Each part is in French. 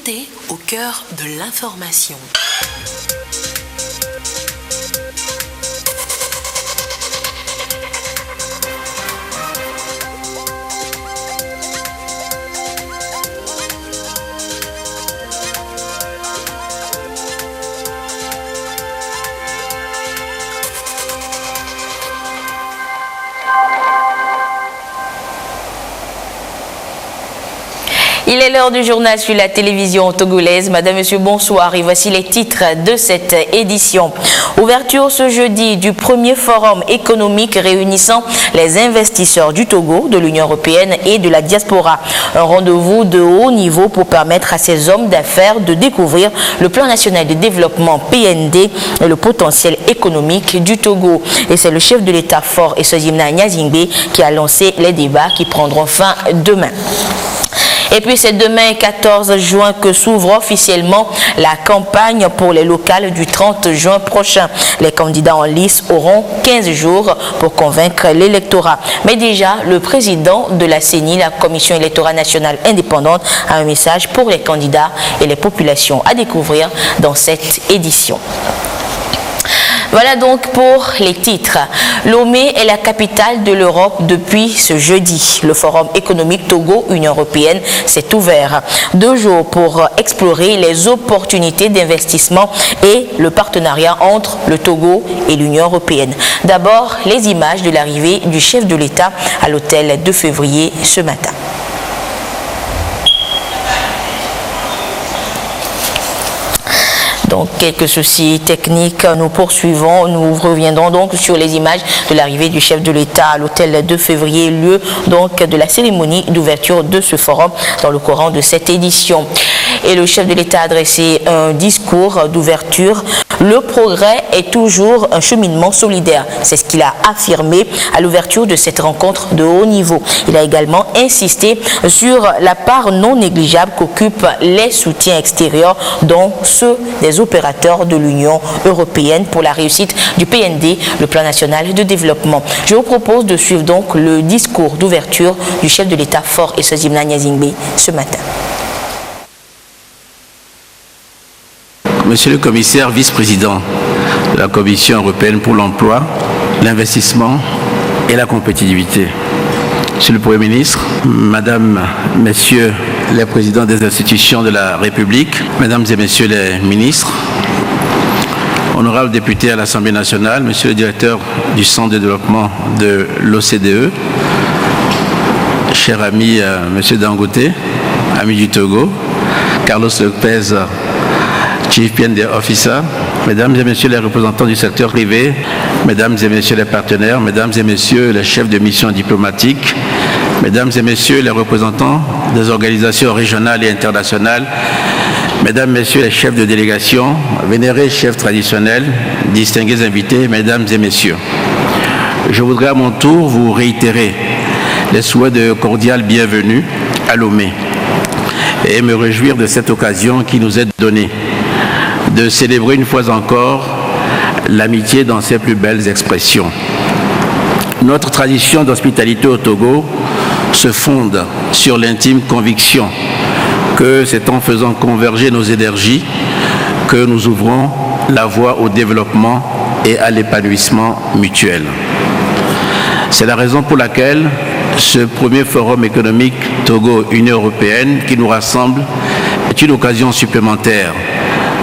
Vérité au cœur de l'information. Il est l'heure du journal sur la télévision togolaise. Madame, Monsieur, bonsoir et voici les titres de cette édition. Ouverture ce jeudi du premier forum économique réunissant les investisseurs du Togo, de l'Union européenne et de la diaspora. Un rendez-vous de haut niveau pour permettre à ces hommes d'affaires de découvrir le plan national de développement PND et le potentiel économique du Togo. Et c'est le chef de l'État fort et Sozimna Nyazingbe qui a lancé les débats qui prendront fin demain. Et puis c'est demain 14 juin que s'ouvre officiellement la campagne pour les locales du 30 juin prochain. Les candidats en lice auront 15 jours pour convaincre l'électorat. Mais déjà, le président de la CENI, la Commission électorale nationale indépendante, a un message pour les candidats et les populations à découvrir dans cette édition. Voilà donc pour les titres. Lomé est la capitale de l'Europe depuis ce jeudi. Le Forum économique Togo-Union européenne s'est ouvert. 2 jours pour explorer les opportunités d'investissement et le partenariat entre le Togo et l'Union européenne. D'abord, les images de l'arrivée du chef de l'État à l'hôtel 2 février ce matin. Donc, quelques soucis techniques, nous poursuivons, nous reviendrons donc sur les images de l'arrivée du chef de l'État à l'hôtel 2 février, lieu donc de la cérémonie d'ouverture de ce forum dans le courant de cette édition. Et le chef de l'État a adressé un discours d'ouverture. Le progrès est toujours un cheminement solidaire. C'est ce qu'il a affirmé à l'ouverture de cette rencontre de haut niveau. Il a également insisté sur la part non négligeable qu'occupent les soutiens extérieurs, dont ceux des opérateurs de l'Union européenne pour la réussite du PND, le plan national de développement. Je vous propose de suivre donc le discours d'ouverture du chef de l'État fort et Sozimna Nyazingbe ce matin. Monsieur le commissaire vice-président de la Commission européenne pour l'emploi, l'investissement et la compétitivité. Monsieur le Premier ministre, Madame, Messieurs les présidents des institutions de la République, Mesdames et Messieurs les ministres, honorables députés à l'Assemblée nationale, Monsieur le directeur du Centre de développement de l'OCDE, cher ami Monsieur Dangote, ami du Togo, Carlos Lopez, Chief PND Officer, Mesdames et Messieurs les représentants du secteur privé, Mesdames et Messieurs les partenaires, Mesdames et Messieurs les chefs de mission diplomatique, Mesdames et Messieurs les représentants des organisations régionales et internationales, Mesdames, Messieurs les chefs de délégation, vénérés chefs traditionnels, distingués invités, Mesdames et Messieurs, je voudrais à mon tour vous réitérer les souhaits de cordiale bienvenue à Lomé et me réjouir de cette occasion qui nous est donnée de célébrer une fois encore l'amitié dans ses plus belles expressions. Notre tradition d'hospitalité au Togo se fonde sur l'intime conviction que c'est en faisant converger nos énergies que nous ouvrons la voie au développement et à l'épanouissement mutuel. C'est la raison pour laquelle ce premier forum économique Togo-Union européenne qui nous rassemble est une occasion supplémentaire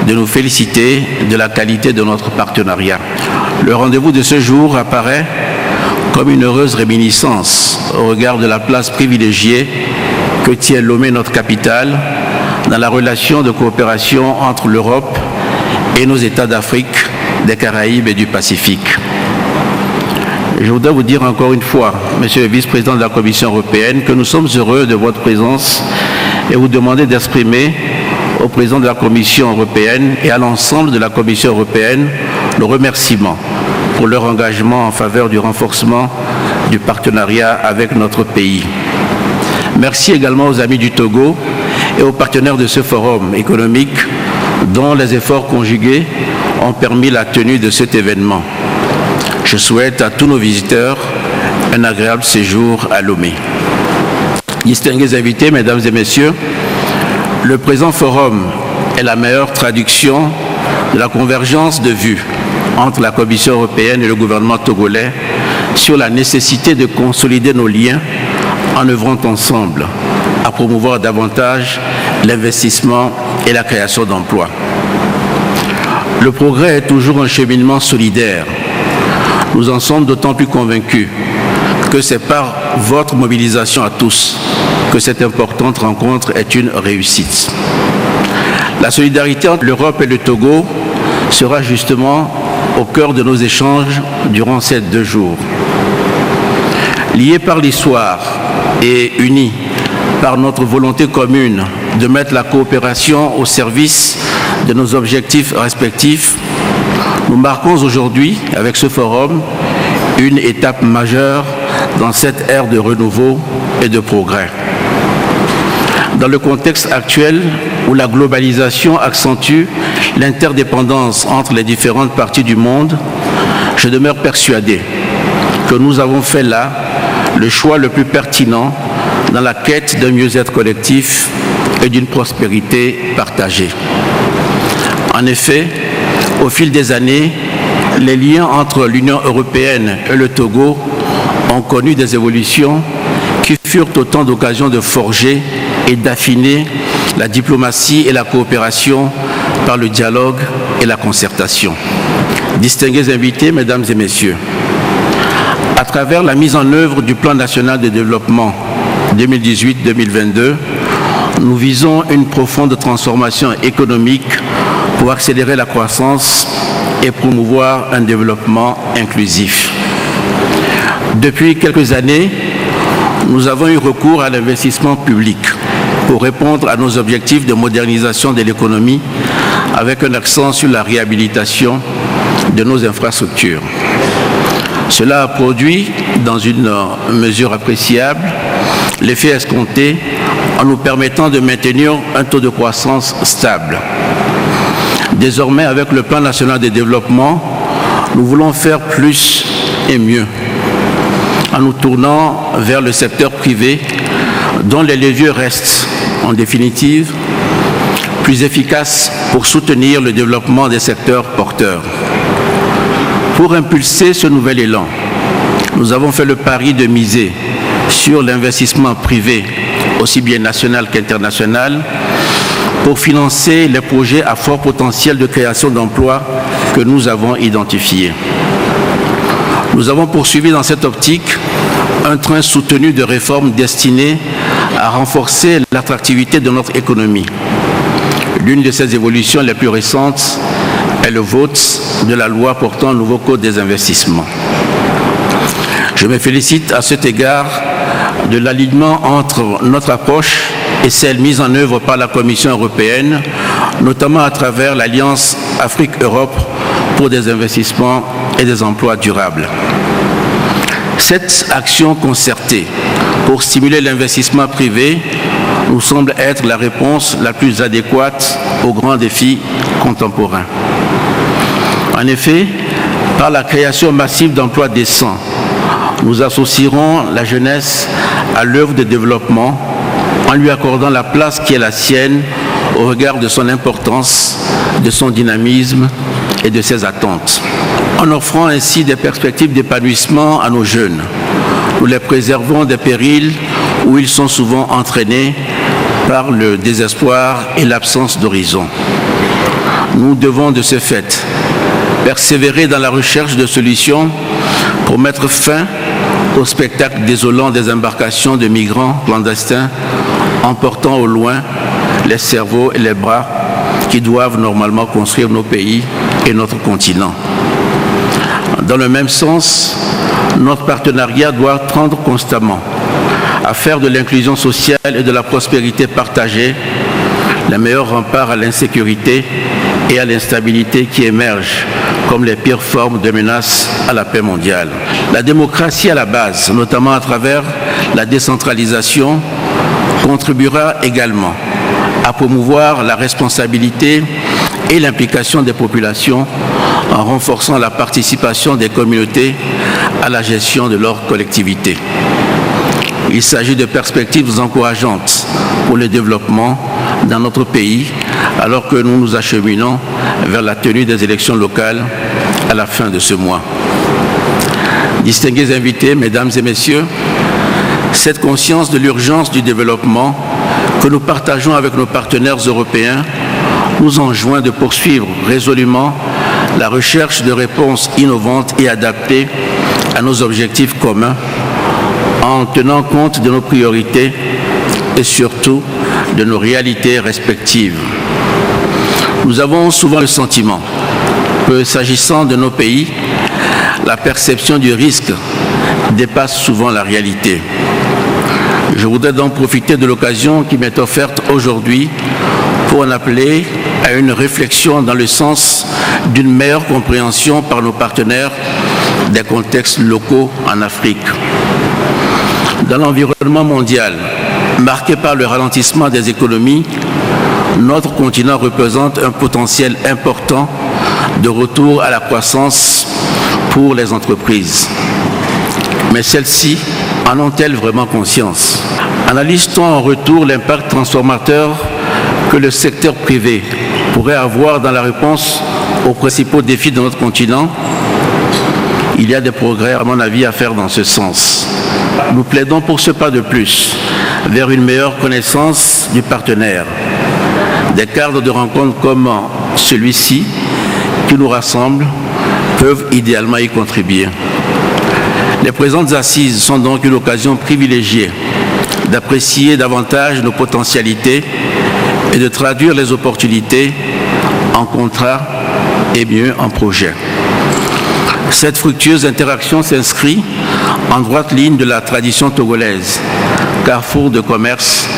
de nous féliciter de la qualité de notre partenariat. Le rendez-vous de ce jour apparaît comme une heureuse réminiscence au regard de la place privilégiée que tient Lomé, notre capitale, dans la relation de coopération entre l'Europe et nos États d'Afrique, des Caraïbes et du Pacifique. Je voudrais vous dire encore une fois, Monsieur le vice-président de la Commission européenne, que nous sommes heureux de votre présence et vous demander d'exprimer au président de la Commission européenne et à l'ensemble de la Commission européenne le remerciement pour leur engagement en faveur du renforcement du partenariat avec notre pays. Merci également aux amis du Togo et aux partenaires de ce forum économique dont les efforts conjugués ont permis la tenue de cet événement. Je souhaite à tous nos visiteurs un agréable séjour à Lomé. Distingués invités, Mesdames et Messieurs, Le présent forum est la meilleure traduction de la convergence de vues entre la Commission européenne et le gouvernement togolais sur la nécessité de consolider nos liens en œuvrant ensemble à promouvoir davantage l'investissement et la création d'emplois. Le progrès est toujours un cheminement solidaire. Nous en sommes d'autant plus convaincus que c'est par votre mobilisation à tous que cette importante rencontre est une réussite. La solidarité entre l'Europe et le Togo sera justement au cœur de nos échanges durant ces 2 jours. Liés par l'histoire et unis par notre volonté commune de mettre la coopération au service de nos objectifs respectifs, nous marquons aujourd'hui, avec ce forum, une étape majeure dans cette ère de renouveau et de progrès. Dans le contexte actuel où la globalisation accentue l'interdépendance entre les différentes parties du monde, je demeure persuadé que nous avons fait là le choix le plus pertinent dans la quête d'un mieux-être collectif et d'une prospérité partagée. En effet, au fil des années, les liens entre l'Union européenne et le Togo ont connu des évolutions qui furent autant d'occasions de forger et d'affiner la diplomatie et la coopération par le dialogue et la concertation. Distingués invités, mesdames et messieurs, à travers la mise en œuvre du Plan national de développement 2018-2022, nous visons une profonde transformation économique pour accélérer la croissance et promouvoir un développement inclusif. Depuis quelques années, nous avons eu recours à l'investissement public pour répondre à nos objectifs de modernisation de l'économie avec un accent sur la réhabilitation de nos infrastructures. Cela a produit, dans une mesure appréciable, l'effet escompté en nous permettant de maintenir un taux de croissance stable. Désormais, avec le Plan national de développement, nous voulons faire plus et mieux en nous tournant vers le secteur privé dont les leviers restent, en définitive, plus efficaces pour soutenir le développement des secteurs porteurs. Pour impulser ce nouvel élan, nous avons fait le pari de miser sur l'investissement privé, aussi bien national qu'international, pour financer les projets à fort potentiel de création d'emplois que nous avons identifiés. Nous avons poursuivi dans cette optique un train soutenu de réformes destinées à renforcer l'attractivité de notre économie. L'une de ces évolutions les plus récentes est le vote de la loi portant un nouveau code des investissements. Je me félicite à cet égard de l'alignement entre notre approche et celle mise en œuvre par la Commission européenne, notamment à travers l'Alliance Afrique-Europe pour des investissements et des emplois durables. Cette action concertée pour stimuler l'investissement privé nous semble être la réponse la plus adéquate aux grands défis contemporains. En effet, par la création massive d'emplois décents, nous associerons la jeunesse à l'œuvre de développement en lui accordant la place qui est la sienne au regard de son importance, de son dynamisme et de ses attentes. En offrant ainsi des perspectives d'épanouissement à nos jeunes, nous les préservons des périls où ils sont souvent entraînés par le désespoir et l'absence d'horizon. Nous devons de ce fait persévérer dans la recherche de solutions pour mettre fin au spectacle désolant des embarcations de migrants clandestins emportant au loin les cerveaux et les bras qui doivent normalement construire nos pays et notre continent. Dans le même sens, notre partenariat doit tendre constamment à faire de l'inclusion sociale et de la prospérité partagée les meilleurs remparts à l'insécurité et à l'instabilité qui émergent comme les pires formes de menaces à la paix mondiale. La démocratie à la base, notamment à travers la décentralisation, contribuera également à promouvoir la responsabilité et l'implication des populations en renforçant la participation des communautés à la gestion de leur collectivité. Il s'agit de perspectives encourageantes pour le développement dans notre pays, alors que nous nous acheminons vers la tenue des élections locales à la fin de ce mois. Distingués invités, mesdames et messieurs, cette conscience de l'urgence du développement que nous partageons avec nos partenaires européens nous enjoint de poursuivre résolument la recherche de réponses innovantes et adaptées à nos objectifs communs en tenant compte de nos priorités et surtout de nos réalités respectives. Nous avons souvent le sentiment que, s'agissant de nos pays, la perception du risque dépasse souvent la réalité. Je voudrais donc profiter de l'occasion qui m'est offerte aujourd'hui pour en appeler à une réflexion dans le sens d'une meilleure compréhension par nos partenaires des contextes locaux en Afrique. Dans l'environnement mondial, marqué par le ralentissement des économies, notre continent représente un potentiel important de retour à la croissance pour les entreprises. Mais celles-ci en ont-elles vraiment conscience? Analyse-t-on en retour l'impact transformateur que le secteur privé pourrait avoir dans la réponse aux principaux défis de notre continent? Il y a des progrès, à mon avis, à faire dans ce sens. Nous plaidons pour ce pas de plus vers une meilleure connaissance du partenaire. Des cadres de rencontres comme celui-ci qui nous rassemblent peuvent idéalement y contribuer. Les présentes assises sont donc une occasion privilégiée d'apprécier davantage nos potentialités et de traduire les opportunités en contrats et mieux en projets. Cette fructueuse interaction s'inscrit en droite ligne de la tradition togolaise, carrefour de commerce,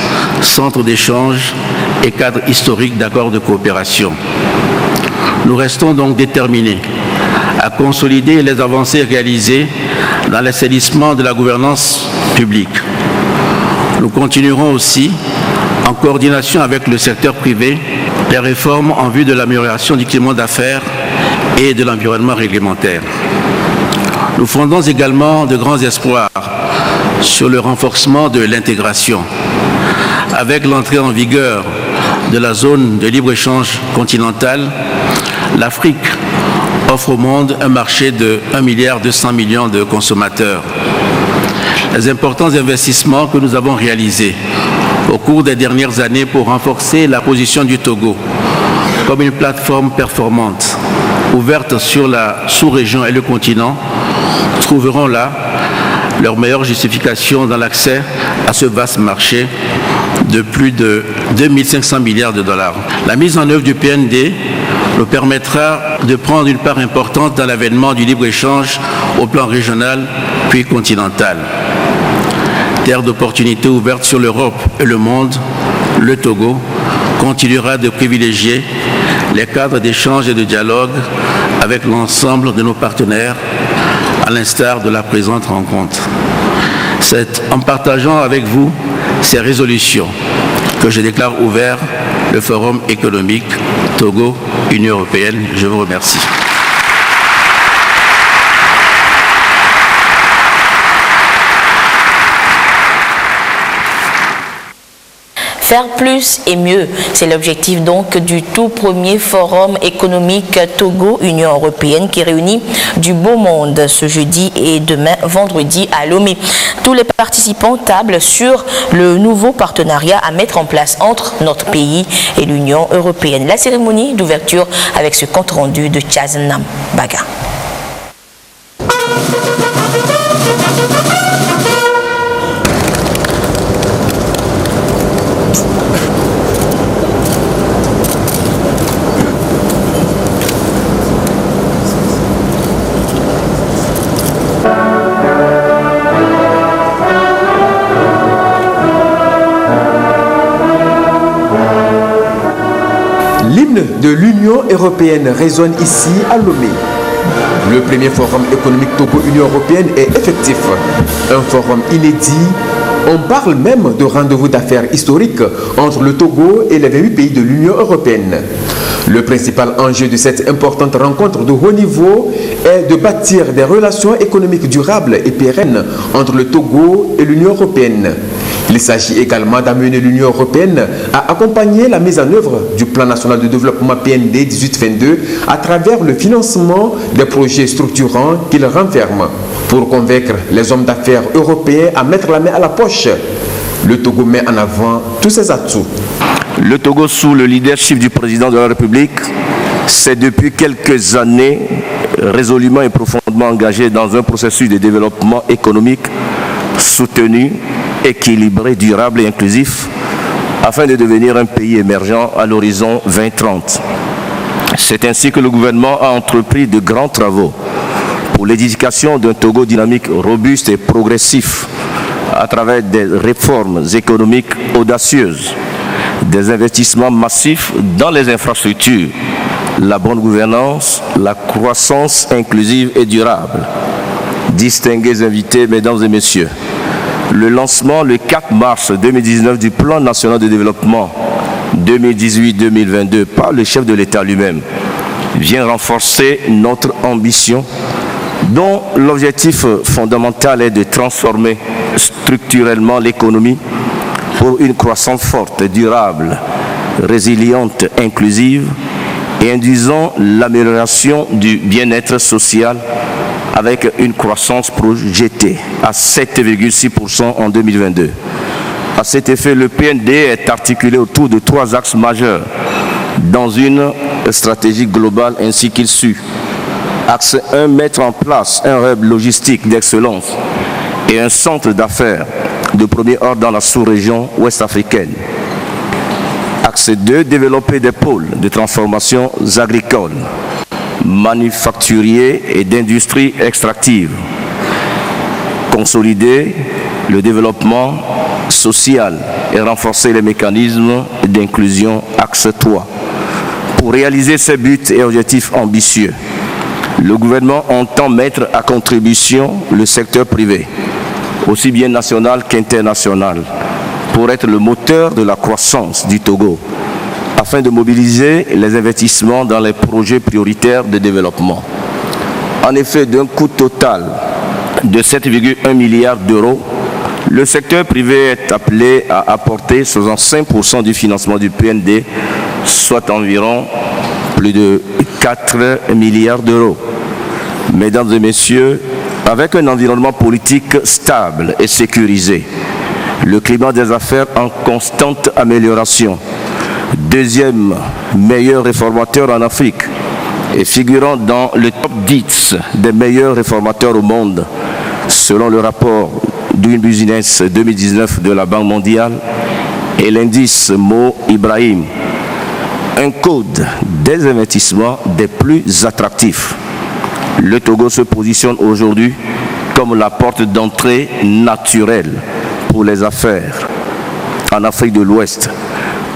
centre d'échange et cadre historique d'accords de coopération. Nous restons donc déterminés à consolider les avancées réalisées dans l'assainissement de la gouvernance publique. Nous continuerons aussi, en coordination avec le secteur privé, les réformes en vue de l'amélioration du climat d'affaires et de l'environnement réglementaire. Nous fondons également de grands espoirs sur le renforcement de l'intégration. Avec l'entrée en vigueur de la zone de libre-échange continentale, l'Afrique offre au monde un marché de 1,2 milliard de consommateurs. Les importants investissements que nous avons réalisés au cours des dernières années pour renforcer la position du Togo comme une plateforme performante, ouverte sur la sous-région et le continent, trouveront là leur meilleure justification dans l'accès à ce vaste marché de plus de 2500 milliards de dollars. La mise en œuvre du PND nous permettra de prendre une part importante dans l'avènement du libre-échange au plan régional puis continental. Terre d'opportunités ouverte sur l'Europe et le monde, le Togo continuera de privilégier les cadres d'échange et de dialogue avec l'ensemble de nos partenaires, à l'instar de la présente rencontre. C'est en partageant avec vous ces résolutions que je déclare ouvert le Forum économique Togo-Union européenne. Je vous remercie. Faire plus et mieux, c'est l'objectif donc du tout premier forum économique Togo-Union européenne qui réunit du beau monde ce jeudi et demain vendredi à Lomé. Tous les participants tablent sur le nouveau partenariat à mettre en place entre notre pays et l'Union européenne. La cérémonie d'ouverture avec ce compte rendu de Chaznam Baga. L'hymne de l'Union européenne résonne ici à Lomé. Le premier forum économique Togo-Union européenne est effectif. Un forum inédit. On parle même de rendez-vous d'affaires historique entre le Togo et les 28 pays de l'Union européenne. Le principal enjeu de cette importante rencontre de haut niveau est de bâtir des relations économiques durables et pérennes entre le Togo et l'Union européenne. Il s'agit également d'amener l'Union européenne à accompagner la mise en œuvre du Plan national de développement PND 18-22 à travers le financement des projets structurants qu'il renferme. Pour convaincre les hommes d'affaires européens à mettre la main à la poche, le Togo met en avant tous ses atouts. Le Togo, sous le leadership du président de la République, s'est depuis quelques années résolument et profondément engagé dans un processus de développement économique soutenu, équilibré, durable et inclusif, afin de devenir un pays émergent à l'horizon 2030. C'est ainsi que le gouvernement a entrepris de grands travaux pour l'édification d'un Togo dynamique, robuste et progressif, à travers des réformes économiques audacieuses, des investissements massifs dans les infrastructures, la bonne gouvernance, la croissance inclusive et durable. Distingués invités, mesdames et messieurs, le lancement le 4 mars 2019 du Plan national de développement 2018-2022 par le chef de l'État lui-même vient renforcer notre ambition, dont l'objectif fondamental est de transformer structurellement l'économie pour une croissance forte, durable, résiliente, inclusive et induisant l'amélioration du bien-être social avec une croissance projetée à 7,6% en 2022. À cet effet, le PND est articulé autour de 3 axes majeurs dans une stratégie globale ainsi qu'il suit. Axe 1, mettre en place un hub logistique d'excellence et un centre d'affaires de premier ordre dans la sous-région ouest-africaine. Axe 2, développer des pôles de transformation agricole, manufacturiers et d'industrie extractive. Consolider le développement social et renforcer les mécanismes d'inclusion. Axe 3. Pour réaliser ces buts et objectifs ambitieux, le gouvernement entend mettre à contribution le secteur privé, aussi bien national qu'international, pour être le moteur de la croissance du Togo, afin de mobiliser les investissements dans les projets prioritaires de développement. En effet, d'un coût total de 7,1 milliards d'euros, le secteur privé est appelé à apporter 65% du financement du PND, soit environ plus de 4 milliards d'euros. Mesdames et messieurs, avec un environnement politique stable et sécurisé, le climat des affaires en constante amélioration, deuxième meilleur réformateur en Afrique et figurant dans le top 10 des meilleurs réformateurs au monde, selon le rapport Doing Business 2019 de la Banque mondiale et l'indice Mo Ibrahim, un code des investissements des plus attractifs. Le Togo se positionne aujourd'hui comme la porte d'entrée naturelle pour les affaires en Afrique de l'Ouest,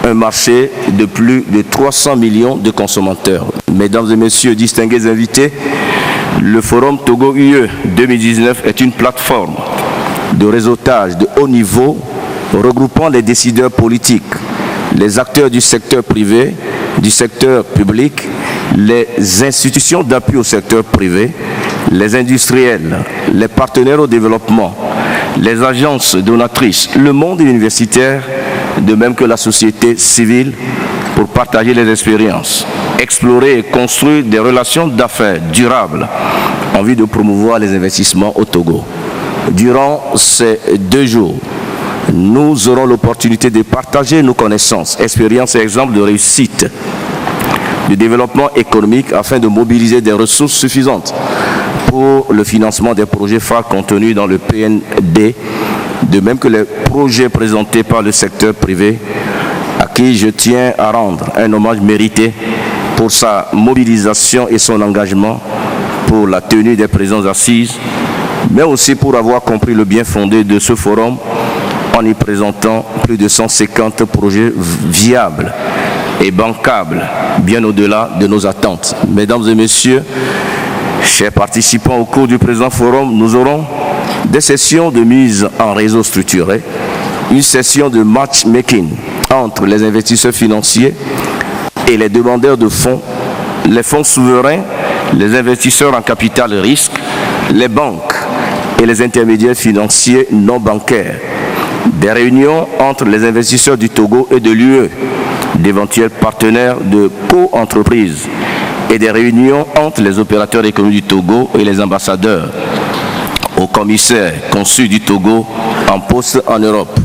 un marché de plus de 300 millions de consommateurs. Mesdames et messieurs, distingués invités, le Forum Togo-UE 2019 est une plateforme de réseautage de haut niveau regroupant les décideurs politiques, les acteurs du secteur privé, du secteur public, les institutions d'appui au secteur privé, les industriels, les partenaires au développement, les agences donatrices, le monde universitaire, de même que la société civile, pour partager les expériences, explorer et construire des relations d'affaires durables en vue de promouvoir les investissements au Togo. Durant ces 2 jours, nous aurons l'opportunité de partager nos connaissances, expériences et exemples de réussite de développement économique afin de mobiliser des ressources suffisantes pour le financement des projets phares contenus dans le PND, de même que les projets présentés par le secteur privé, à qui je tiens à rendre un hommage mérité pour sa mobilisation et son engagement pour la tenue des présentes assises, mais aussi pour avoir compris le bien fondé de ce forum en y présentant plus de 150 projets viables et bancables, bien au-delà de nos attentes. Mesdames et messieurs, chers participants, au cours du présent forum, nous aurons des sessions de mise en réseau structuré, une session de matchmaking entre les investisseurs financiers et les demandeurs de fonds, les fonds souverains, les investisseurs en capital risque, les banques et les intermédiaires financiers non bancaires, des réunions entre les investisseurs du Togo et de l'UE, d'éventuels partenaires de co-entreprises et des réunions entre les opérateurs économiques du Togo et les ambassadeurs, aux commissaires consuls du Togo en poste en Europe.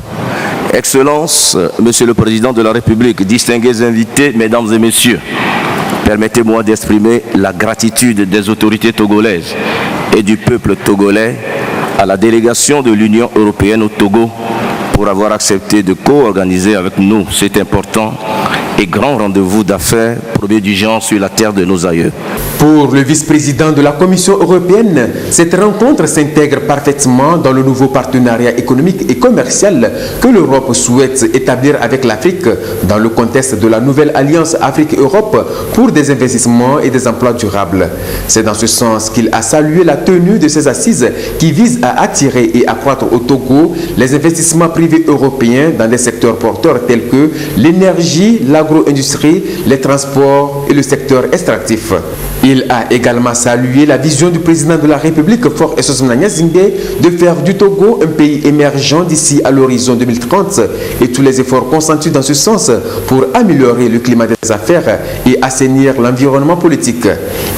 Excellences, Monsieur le Président de la République, distingués invités, Mesdames et Messieurs, permettez-moi d'exprimer la gratitude des autorités togolaises et du peuple togolais à la délégation de l'Union européenne au Togo pour avoir accepté de co-organiser avec nous cet important et grand rendez-vous d'affaires premier du genre sur la terre de nos aïeux. Pour le vice-président de la Commission européenne, cette rencontre s'intègre parfaitement dans le nouveau partenariat économique et commercial que l'Europe souhaite établir avec l'Afrique dans le contexte de la nouvelle alliance Afrique-Europe pour des investissements et des emplois durables. C'est dans ce sens qu'il a salué la tenue de ces assises qui visent à attirer et accroître au Togo les investissements privés européens dans des secteurs porteurs tels que l'énergie, l'agro-industrie, les transports et le secteur extractif. Il a également salué la vision du président de la République, Faure Essozomna-Gnassingbé, de faire du Togo un pays émergent d'ici à l'horizon 2030 et tous les efforts consentis dans ce sens pour améliorer le climat des affaires et assainir l'environnement politique.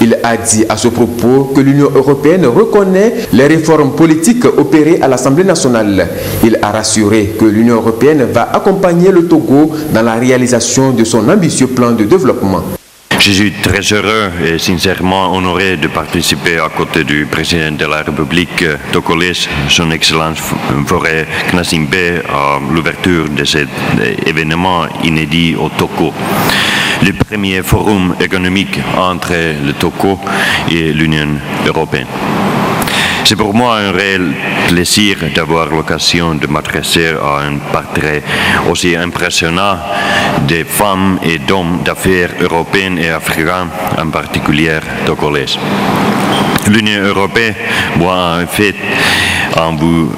Il a dit à ce propos que l'Union européenne reconnaît les réformes politiques opérées à l'Assemblée nationale. Il a rassuré que l'Union européenne va accompagner le Togo dans la réalisation de son ambitieux plan de développement. Je suis très heureux et sincèrement honoré de participer à côté du président de la République togolaise, son Excellence Faure Gnassingbé, à l'ouverture de cet événement inédit au Togo. Le premier forum économique entre le Togo et l'Union européenne. C'est pour moi un réel plaisir d'avoir l'occasion de m'adresser à un portrait aussi impressionnant des femmes et d'hommes d'affaires européens et africains, en particulier togolaises. L'Union européenne voit en fait en vous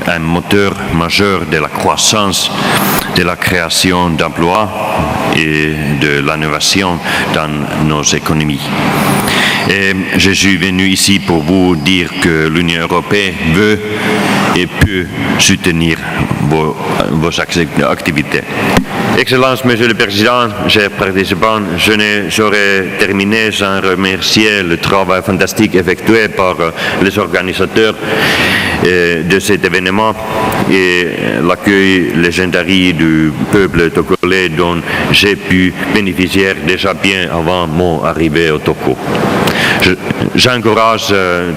un moteur majeur de la croissance, de la création d'emplois et de l'innovation dans nos économies. Et je suis venu ici pour vous dire que l'Union européenne veut et peut soutenir vos activités. Excellence, Monsieur le Président, chers participants, je ne saurais terminer sans remercier le travail fantastique effectué par les organisateurs de cet événement et l'accueil légendaire du peuple togolais dont j'ai pu bénéficier déjà bien avant mon arrivée au Togo. J'encourage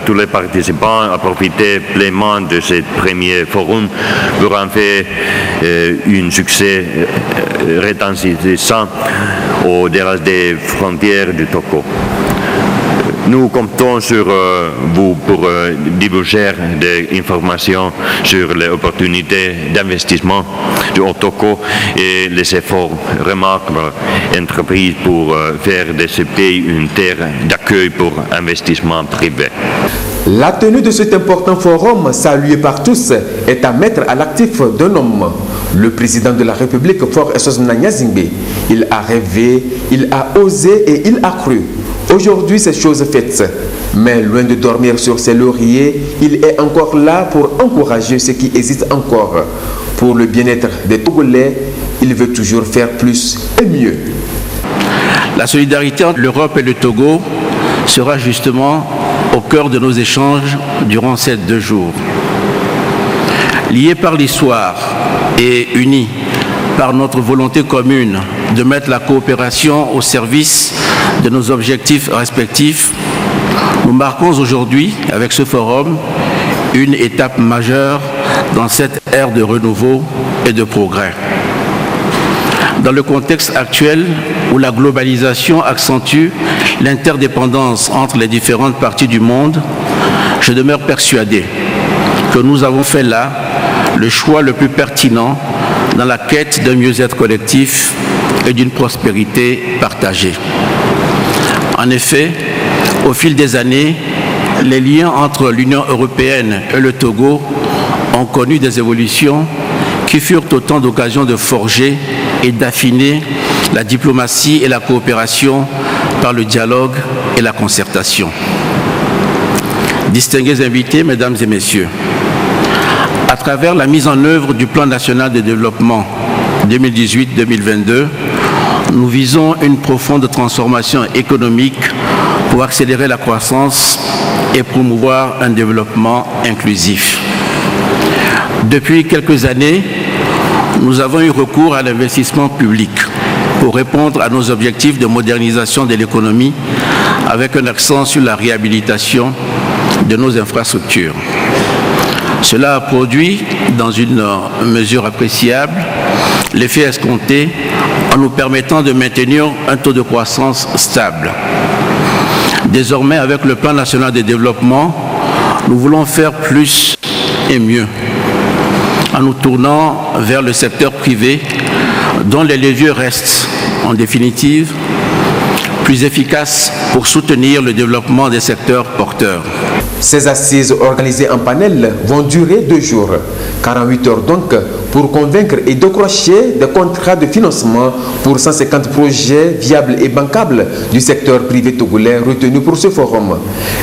tous les participants à profiter pleinement de ce premier forum pour en faire un succès retentissant au-delà des frontières du Togo. Nous comptons sur vous pour divulguer des informations sur les opportunités d'investissement du Togo et les efforts remarquables entrepris pour faire de ce pays une terre d'accueil pour investissement privé. La tenue de cet important forum, salué par tous, est à mettre à l'actif d'un homme, le président de la République, Faure Essozomna-Gnassingbé. Il a rêvé, il a osé et il a cru. Aujourd'hui, c'est chose faite. Mais loin de dormir sur ses lauriers, il est encore là pour encourager ceux qui hésitent encore. Pour le bien-être des Togolais, il veut toujours faire plus et mieux. La solidarité entre l'Europe et le Togo sera justement au cœur de nos échanges durant ces 2 jours. Liés par l'histoire et unis par notre volonté commune de mettre la coopération au service de nos objectifs respectifs, nous marquons aujourd'hui, avec ce forum, une étape majeure dans cette ère de renouveau et de progrès. Dans le contexte actuel où la globalisation accentue l'interdépendance entre les différentes parties du monde, je demeure persuadé que nous avons fait là le choix le plus pertinent dans la quête d'un mieux-être collectif et d'une prospérité partagée. En effet, au fil des années, les liens entre l'Union européenne et le Togo ont connu des évolutions qui furent autant d'occasions de forger et d'affiner la diplomatie et la coopération par le dialogue et la concertation. Distingués invités, Mesdames et Messieurs, À travers la mise en œuvre du Plan national de développement 2018-2022, nous visons une profonde transformation économique pour accélérer la croissance et promouvoir un développement inclusif. Depuis quelques années, nous avons eu recours à l'investissement public pour répondre à nos objectifs de modernisation de l'économie avec un accent sur la réhabilitation de nos infrastructures. Cela a produit, dans une mesure appréciable, l'effet escompté en nous permettant de maintenir un taux de croissance stable. Désormais, avec le Plan national de développement, nous voulons faire plus et mieux en nous tournant vers le secteur privé dont les leviers restent, en définitive, plus efficaces pour soutenir le développement des secteurs porteurs. Ces assises organisées en panel vont durer 2 jours, 48 heures donc, pour convaincre et décrocher des contrats de financement pour 150 projets viables et bancables du secteur privé togolais retenus pour ce forum.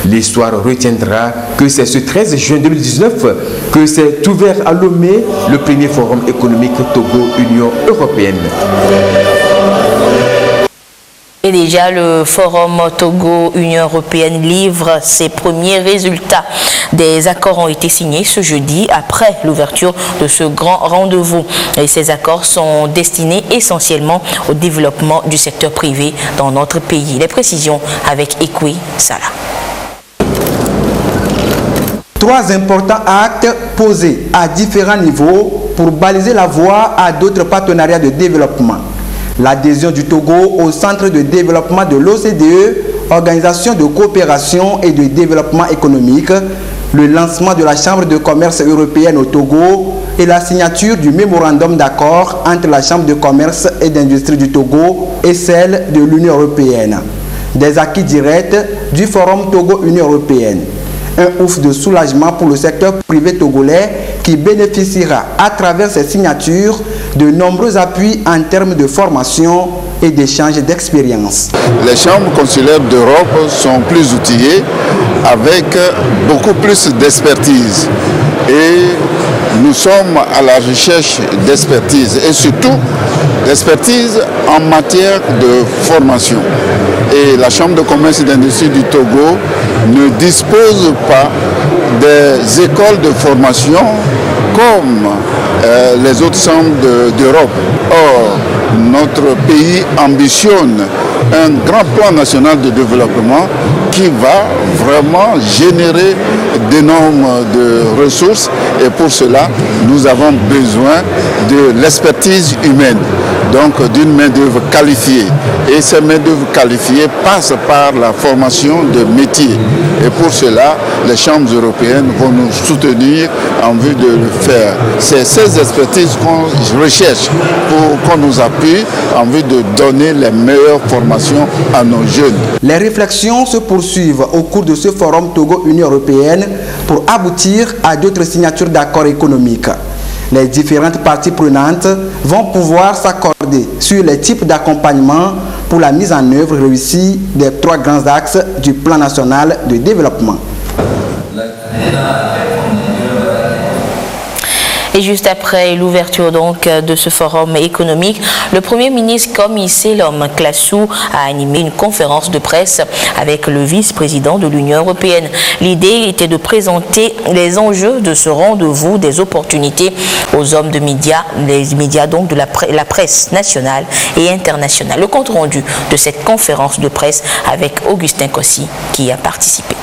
L'histoire retiendra que c'est ce 13 juin 2019 que s'est ouvert à Lomé le premier forum économique Togo-Union européenne. Et déjà, le forum Togo-Union européenne livre ses premiers résultats. Des accords ont été signés ce jeudi après l'ouverture de ce grand rendez-vous. Et ces accords sont destinés essentiellement au développement du secteur privé dans notre pays. Les précisions avec Ekwe Salah. 3 importants actes posés à différents niveaux pour baliser la voie à d'autres partenariats de développement. L'adhésion du Togo au Centre de développement de l'OCDE, Organisation de coopération et de développement économique, le lancement de la Chambre de commerce européenne au Togo et la signature du mémorandum d'accord entre la Chambre de commerce et d'industrie du Togo et celle de l'Union européenne. Des acquis directs du Forum Togo-Union européenne. Un ouf de soulagement pour le secteur privé togolais qui bénéficiera à travers ces signatures de nombreux appuis en termes de formation et d'échange d'expérience. Les chambres consulaires d'Europe sont plus outillées avec beaucoup plus d'expertise et nous sommes à la recherche d'expertise et surtout d'expertise en matière de formation. Et la Chambre de commerce et d'industrie du Togo ne dispose pas des écoles de formation comme les autres chambres d'Europe. Or, notre pays ambitionne un grand plan national de développement qui va vraiment générer d'énormes ressources et pour cela, nous avons besoin de l'expertise humaine, donc d'une main-d'œuvre qualifiée. Et ces main-d'œuvre qualifiées passent par la formation de métiers. Et pour cela, les chambres européennes vont nous soutenir en vue de le faire. C'est ces expertises qu'on recherche pour qu'on nous appuie en vue de donner les meilleures formations à nos jeunes. Les réflexions se poursuivent au cours de ce forum Togo-Union européenne pour aboutir à d'autres signatures d'accords économiques. Les différentes parties prenantes vont pouvoir s'accorder sur les types d'accompagnement pour la mise en œuvre réussie des 3 grands axes du plan national de développement. Et juste après l'ouverture donc de ce forum économique, le Premier ministre Komi Selom Klassou a animé une conférence de presse avec le vice-président de l'Union européenne. L'idée était de présenter les enjeux de ce rendez-vous, des opportunités aux hommes de médias, les médias donc de la presse nationale et internationale. Le compte rendu de cette conférence de presse avec Augustin Kossi qui a participé.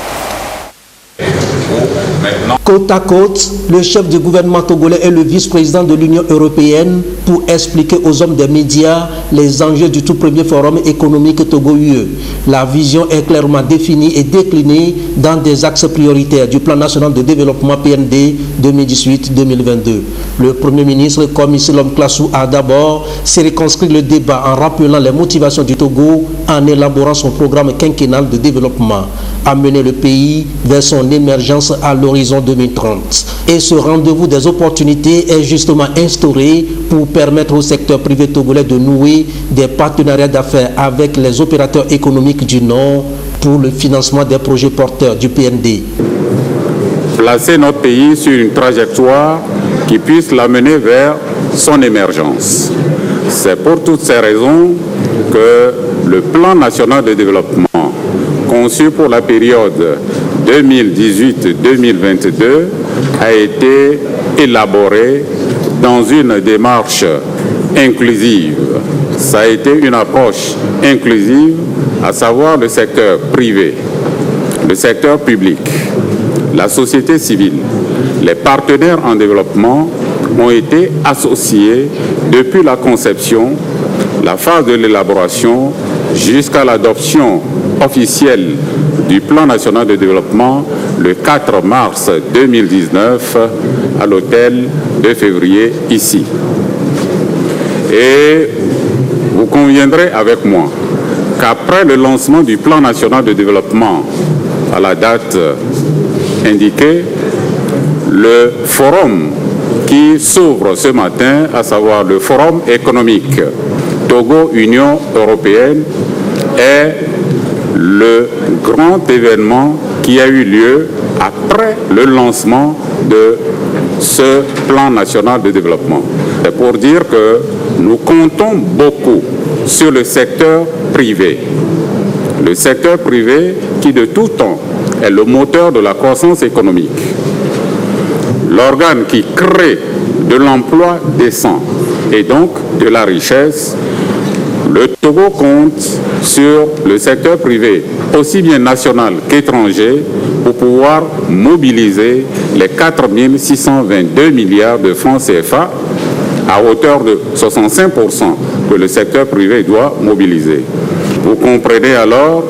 Côte à côte, le chef du gouvernement togolais et le vice-président de l'Union européenne pour expliquer aux hommes des médias les enjeux du tout premier forum économique Togo-UE. La vision est clairement définie et déclinée dans des axes prioritaires du plan national de développement PND 2018-2022. Le Premier ministre Komi Selom Klassou a d'abord circonscrit le débat en rappelant les motivations du Togo en élaborant son programme quinquennal de développement, amener le pays vers son émergence à l'horizon 2030. Et ce rendez-vous des opportunités est justement instauré pour permettre au secteur privé togolais de nouer des partenariats d'affaires avec les opérateurs économiques du Nord pour le financement des projets porteurs du PND. Placer notre pays sur une trajectoire qui puisse l'amener vers son émergence. C'est pour toutes ces raisons que le plan national de développement conçu pour la période 2018-2022 a été élaboré dans une démarche inclusive. Ça a été une approche inclusive, à savoir le secteur privé, le secteur public, la société civile, les partenaires en développement ont été associés depuis la conception, la phase de l'élaboration jusqu'à l'adoption officielle du plan national de développement le 4 mars 2019 à l'hôtel de février ici. Et vous conviendrez avec moi qu'après le lancement du plan national de développement à la date indiquée, le forum qui s'ouvre ce matin, à savoir le forum économique Togo-Union européenne, est le grand événement qui a eu lieu après le lancement de ce plan national de développement. C'est pour dire que nous comptons beaucoup sur le secteur privé. Le secteur privé qui de tout temps est le moteur de la croissance économique. L'organe qui crée de l'emploi décent et donc de la richesse. Le Togo compte sur le secteur privé, aussi bien national qu'étranger, pour pouvoir mobiliser les 4 622 milliards de francs CFA à hauteur de 65% que le secteur privé doit mobiliser. Vous comprenez alors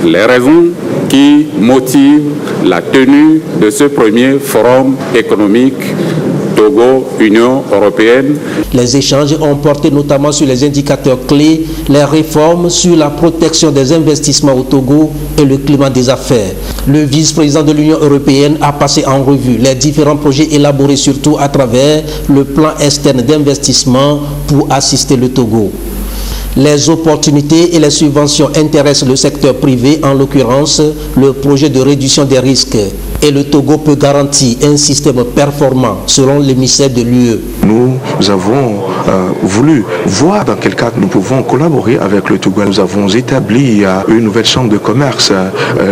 les raisons qui motivent la tenue de ce premier forum économique Togo-Union européenne. Les échanges ont porté notamment sur les indicateurs clés, les réformes sur la protection des investissements au Togo et le climat des affaires. Le vice-président de l'Union européenne a passé en revue les différents projets élaborés surtout à travers le plan externe d'investissement pour assister le Togo. Les opportunités et les subventions intéressent le secteur privé, en l'occurrence le projet de réduction des risques. Et le Togo peut garantir un système performant selon l'émissaire de l'UE. Nous avons voulu voir dans quel cadre nous pouvons collaborer avec le Togo. Nous avons établi une nouvelle chambre de commerce,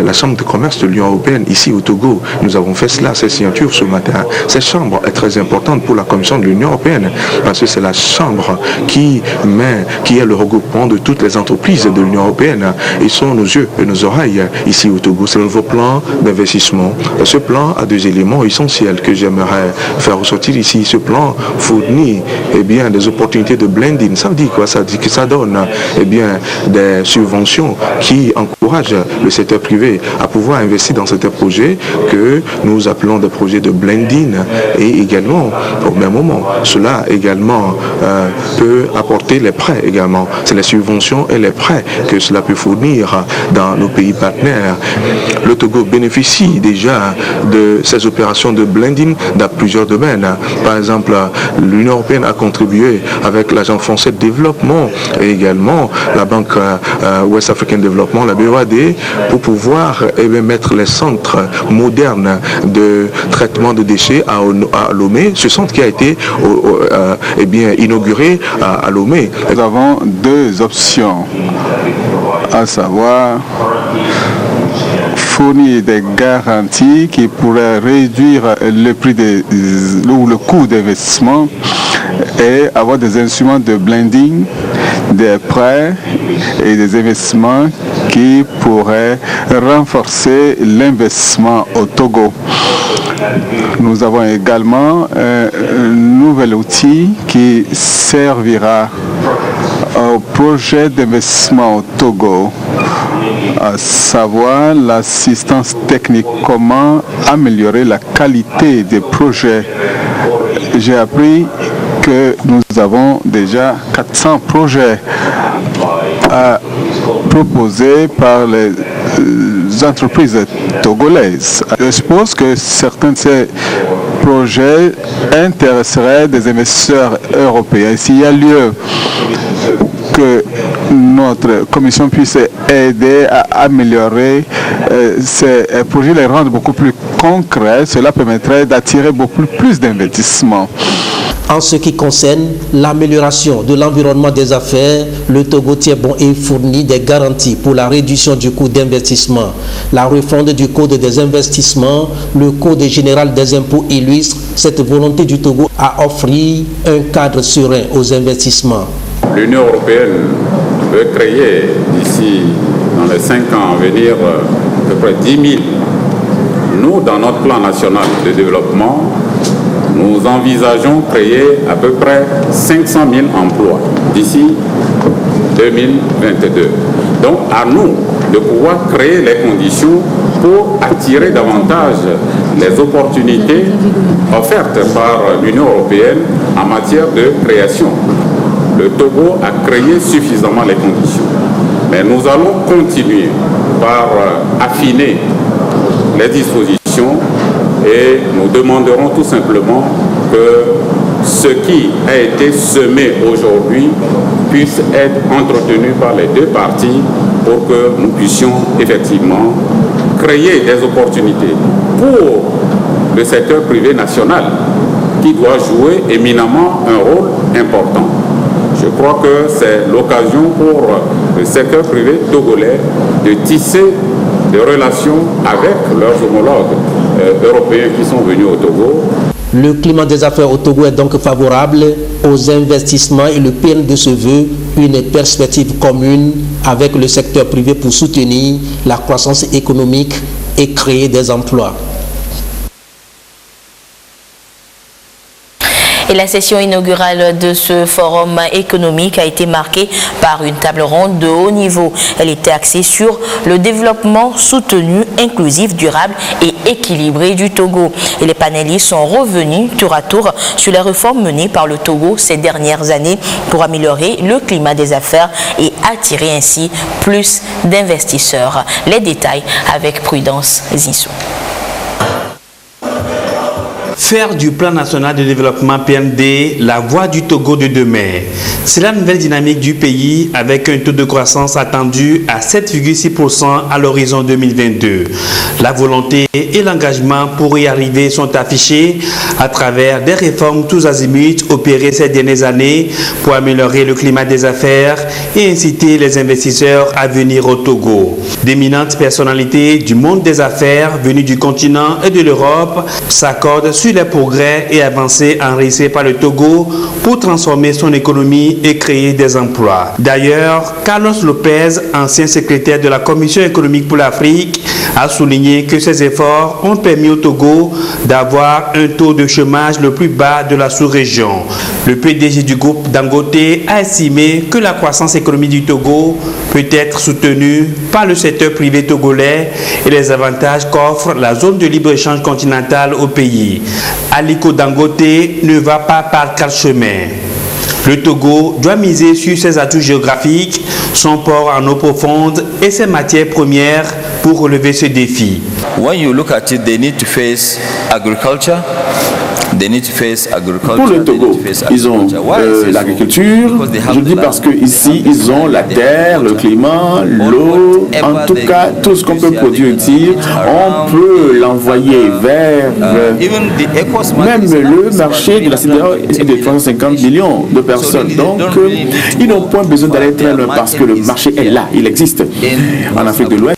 la chambre de commerce de l'Union européenne ici au Togo. Nous avons fait cela, cette signature ce matin. Cette chambre est très importante pour la Commission de l'Union européenne parce que c'est la chambre qui est le regroupement de toutes les entreprises de l'Union européenne. Ils sont nos yeux et nos oreilles ici au Togo. C'est le nouveau plan d'investissement. Ce plan a deux éléments essentiels que j'aimerais faire ressortir ici. Ce plan fournit des opportunités de blending. Ça veut dire quoi? Ça dit que ça donne des subventions qui encouragent le secteur privé à pouvoir investir dans certains projets que nous appelons des projets de blending. Et également, au même moment, cela également peut apporter les prêts également. C'est les subventions et les prêts que cela peut fournir dans nos pays partenaires. Le Togo bénéficie déjà de ces opérations de blending dans plusieurs domaines. Par exemple, l'Union européenne a contribué avec l'Agence française de développement et également la Banque West African Development, la BOAD, pour pouvoir mettre les centres modernes de traitement de déchets à Lomé. Ce centre qui a été inauguré à Lomé. Nous avons deux options, à savoir fournir des garanties qui pourraient réduire le prix ou le coût d'investissement et avoir des instruments de blending, des prêts et des investissements qui pourraient renforcer l'investissement au Togo. Nous avons également un nouvel outil qui servira au projet d'investissement au Togo, à savoir l'assistance technique, comment améliorer la qualité des projets. J'ai appris que nous avons déjà 400 projets à proposer par les entreprises togolaises. Je suppose que certains de ces projets intéresseraient des investisseurs européens. S'il y a lieu que notre commission puisse aider à améliorer ces projets, les rendre beaucoup plus concrets. Cela permettrait d'attirer beaucoup plus d'investissements. En ce qui concerne l'amélioration de l'environnement des affaires, le Togo tient bon et fournit des garanties pour la réduction du coût d'investissement. La refonte du code des investissements, le code général des impôts illustre cette volonté du Togo à offrir un cadre serein aux investissements. L'Union européenne veut créer d'ici, dans les 5 ans à venir, à peu près 10 000. Nous, dans notre plan national de développement, nous envisageons créer à peu près 500 000 emplois d'ici 2022. Donc, à nous de pouvoir créer les conditions pour attirer davantage les opportunités offertes par l'Union européenne en matière de création. Le Togo a créé suffisamment les conditions. Mais nous allons continuer par affiner les dispositions et nous demanderons tout simplement que ce qui a été semé aujourd'hui puisse être entretenu par les deux parties pour que nous puissions effectivement créer des opportunités pour le secteur privé national qui doit jouer éminemment un rôle important. Je crois que c'est l'occasion pour le secteur privé togolais de tisser des relations avec leurs homologues européens qui sont venus au Togo. Le climat des affaires au Togo est donc favorable aux investissements et le PND se veut une perspective commune avec le secteur privé pour soutenir la croissance économique et créer des emplois. Et la session inaugurale de ce forum économique a été marquée par une table ronde de haut niveau. Elle était axée sur le développement soutenu, inclusif, durable et équilibré du Togo. Et les panélistes sont revenus tour à tour sur les réformes menées par le Togo ces dernières années pour améliorer le climat des affaires et attirer ainsi plus d'investisseurs. Les détails avec Prudence Zissou. Faire du plan national de développement PND la voie du Togo de demain. C'est la nouvelle dynamique du pays avec un taux de croissance attendu à 7,6% à l'horizon 2022. La volonté et l'engagement pour y arriver sont affichés à travers des réformes tous azimuts opérées ces dernières années pour améliorer le climat des affaires et inciter les investisseurs à venir au Togo. D'éminentes personnalités du monde des affaires venues du continent et de l'Europe s'accordent sur les progrès et avancées enregistrées par le Togo pour transformer son économie et créer des emplois. D'ailleurs, Carlos Lopez, ancien secrétaire de la Commission économique pour l'Afrique, a souligné que ces efforts ont permis au Togo d'avoir un taux de chômage le plus bas de la sous-région. Le PDG du groupe Dangote a estimé que la croissance économique du Togo peut être soutenue par le secteur privé togolais et les avantages qu'offre la zone de libre-échange continentale au pays. Aliko Dangote ne va pas par quatre chemins. Le Togo doit miser sur ses atouts géographiques, son port en eau profonde et ses matières premières pour relever ce défi. When you look at it, they need to face agriculture. Pour le Togo, ils ont l'agriculture, je dis parce que ici ils ont la terre, le climat, l'eau, en tout cas tout ce qu'on peut produire ici, on peut l'envoyer vers même le marché de la sidérurgie est de 350 millions de personnes. Donc ils n'ont point besoin d'aller très loin parce que le marché est là, il existe en Afrique de l'Ouest.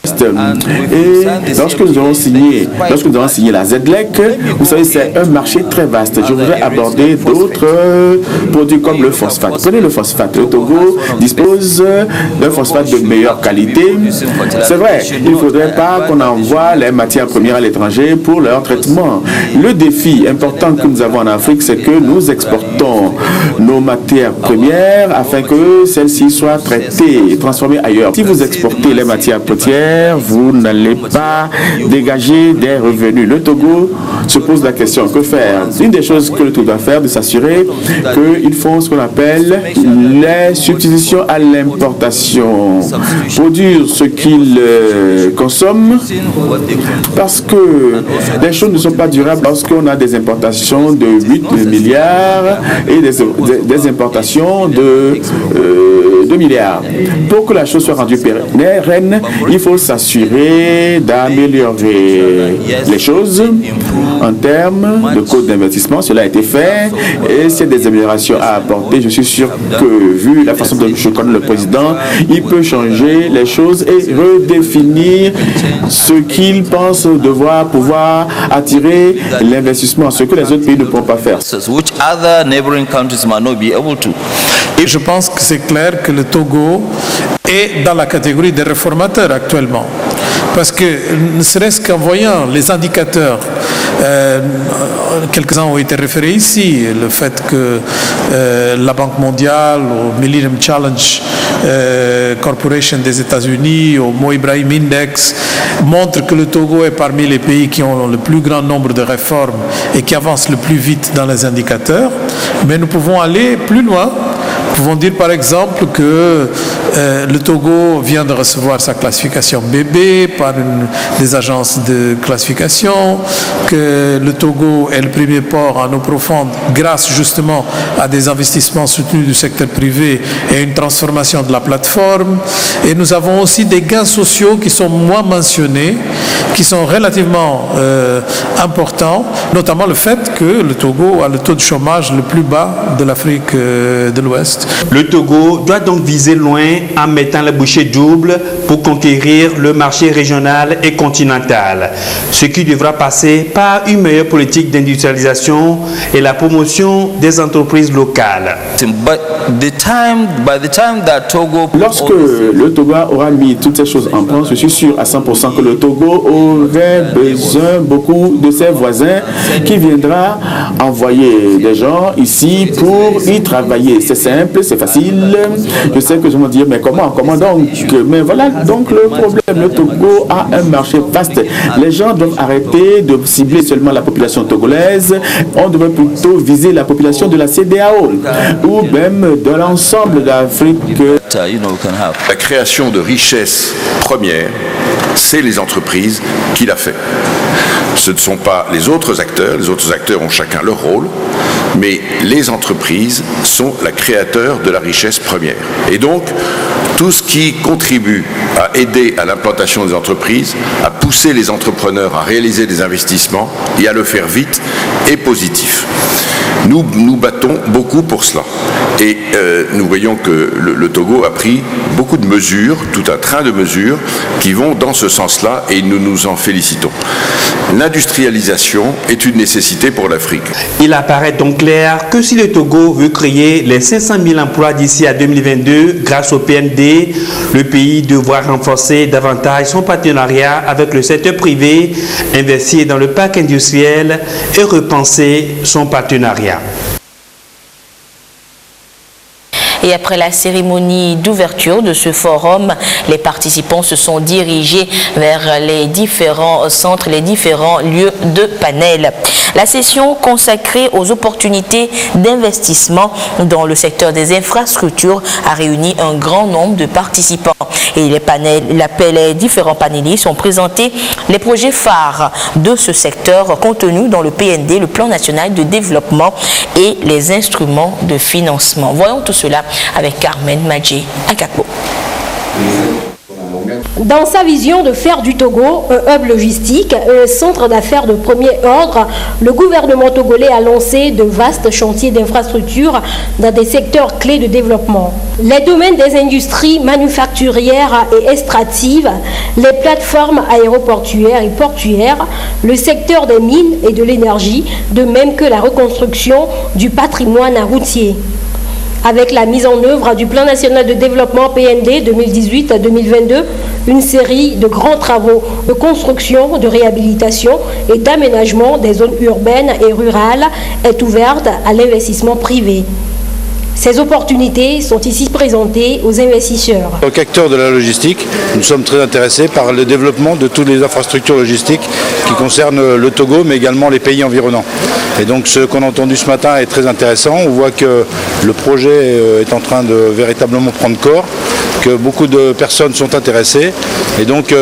Et lorsque nous avons signé la ZLEC, vous savez c'est un marché très vaste. Je voudrais aborder d'autres produits comme le phosphate. Prenez le phosphate. Le Togo dispose d'un phosphate de meilleure qualité. C'est vrai, il ne faudrait pas qu'on envoie les matières premières à l'étranger pour leur traitement. Le défi important que nous avons en Afrique, c'est que nous exportons nos matières premières afin que celles-ci soient traitées et transformées ailleurs. Si vous exportez les matières premières, vous n'allez pas dégager des revenus. Le Togo se pose la question, que faire? Une des choses que le Togo doit faire, de s'assurer qu'ils font ce qu'on appelle les substitutions à l'importation. Produire ce qu'ils consomment, parce que les choses ne sont pas durables lorsqu'on a des importations de 8 milliards et des importations de 2 milliards. Pour que la chose soit rendue pérenne, il faut s'assurer d'améliorer les choses en termes de coût d'investissement. Cela a été fait et s'il y a des améliorations à apporter, je suis sûr que vu la façon dont je connais le président, il peut changer les choses et redéfinir ce qu'il pense devoir pouvoir attirer l'investissement, ce que les autres pays ne pourront pas faire. Et je pense que c'est clair que le Togo est dans la catégorie des réformateurs actuellement. Parce que, ne serait-ce qu'en voyant les indicateurs, quelques-uns ont été référés ici, le fait que la Banque mondiale, au Millennium Challenge Corporation des États-Unis, au Mo Ibrahim Index, montrent que le Togo est parmi les pays qui ont le plus grand nombre de réformes et qui avancent le plus vite dans les indicateurs. Mais nous pouvons aller plus loin. Nous pouvons dire par exemple que le Togo vient de recevoir sa classification BB par des agences de classification, que le Togo est le premier port en eau profonde grâce justement à des investissements soutenus du secteur privé et une transformation de la plateforme. Et nous avons aussi des gains sociaux qui sont moins mentionnés, qui sont relativement importants, notamment le fait que le Togo a le taux de chômage le plus bas de l'Afrique de l'Ouest. Le Togo doit donc viser loin en mettant la bouchée double pour conquérir le marché régional et continental, ce qui devra passer par une meilleure politique d'industrialisation et la promotion des entreprises locales. Lorsque le Togo aura mis toutes ces choses en place, je suis sûr à 100% que le Togo aurait besoin beaucoup de ses voisins qui viendra envoyer des gens ici pour y travailler. C'est simple, c'est facile. Je sais que je vais dire, mais comment donc? Mais voilà donc le problème. Le Togo a un marché vaste. Les gens doivent arrêter de cibler seulement la population togolaise. On devrait plutôt viser la population de la CEDEAO ou même de l'ensemble d'Afrique. La création de richesses premières, c'est les entreprises qui la fait. Ce ne sont pas les autres acteurs ont chacun leur rôle, mais les entreprises sont la créateur de la richesse première. Et donc, tout ce qui contribue à aider à l'implantation des entreprises, à pousser les entrepreneurs à réaliser des investissements et à le faire vite est positif. Nous nous battons beaucoup pour cela. Et nous voyons que le Togo a pris beaucoup de mesures, tout un train de mesures qui vont dans ce sens-là et nous nous en félicitons. L'industrialisation est une nécessité pour l'Afrique. Il apparaît donc clair que si le Togo veut créer les 500 000 emplois d'ici à 2022 grâce au PND, le pays devra renforcer davantage son partenariat avec le secteur privé, investir dans le parc industriel et repenser son partenariat. Et après la cérémonie d'ouverture de ce forum, les participants se sont dirigés vers les différents centres, les différents lieux de panel. La session consacrée aux opportunités d'investissement dans le secteur des infrastructures a réuni un grand nombre de participants. Et les différents panélistes ont présenté les projets phares de ce secteur contenus dans le PND, le Plan national de développement et les instruments de financement. Voyons tout cela avec Carmen Madjé Akakbo. Dans sa vision de faire du Togo un hub logistique, un centre d'affaires de premier ordre, le gouvernement togolais a lancé de vastes chantiers d'infrastructures dans des secteurs clés de développement. Les domaines des industries manufacturières et extractives, les plateformes aéroportuaires et portuaires, le secteur des mines et de l'énergie, de même que la reconstruction du patrimoine routier. Avec la mise en œuvre du Plan national de développement PND 2018 à 2022, une série de grands travaux de construction, de réhabilitation et d'aménagement des zones urbaines et rurales est ouverte à l'investissement privé. Ces opportunités sont ici présentées aux investisseurs. En tant qu'acteur de la logistique, nous sommes très intéressés par le développement de toutes les infrastructures logistiques qui concernent le Togo, mais également les pays environnants. Et donc ce qu'on a entendu ce matin est très intéressant. On voit que le projet est en train de véritablement prendre corps, que beaucoup de personnes sont intéressées. Et donc,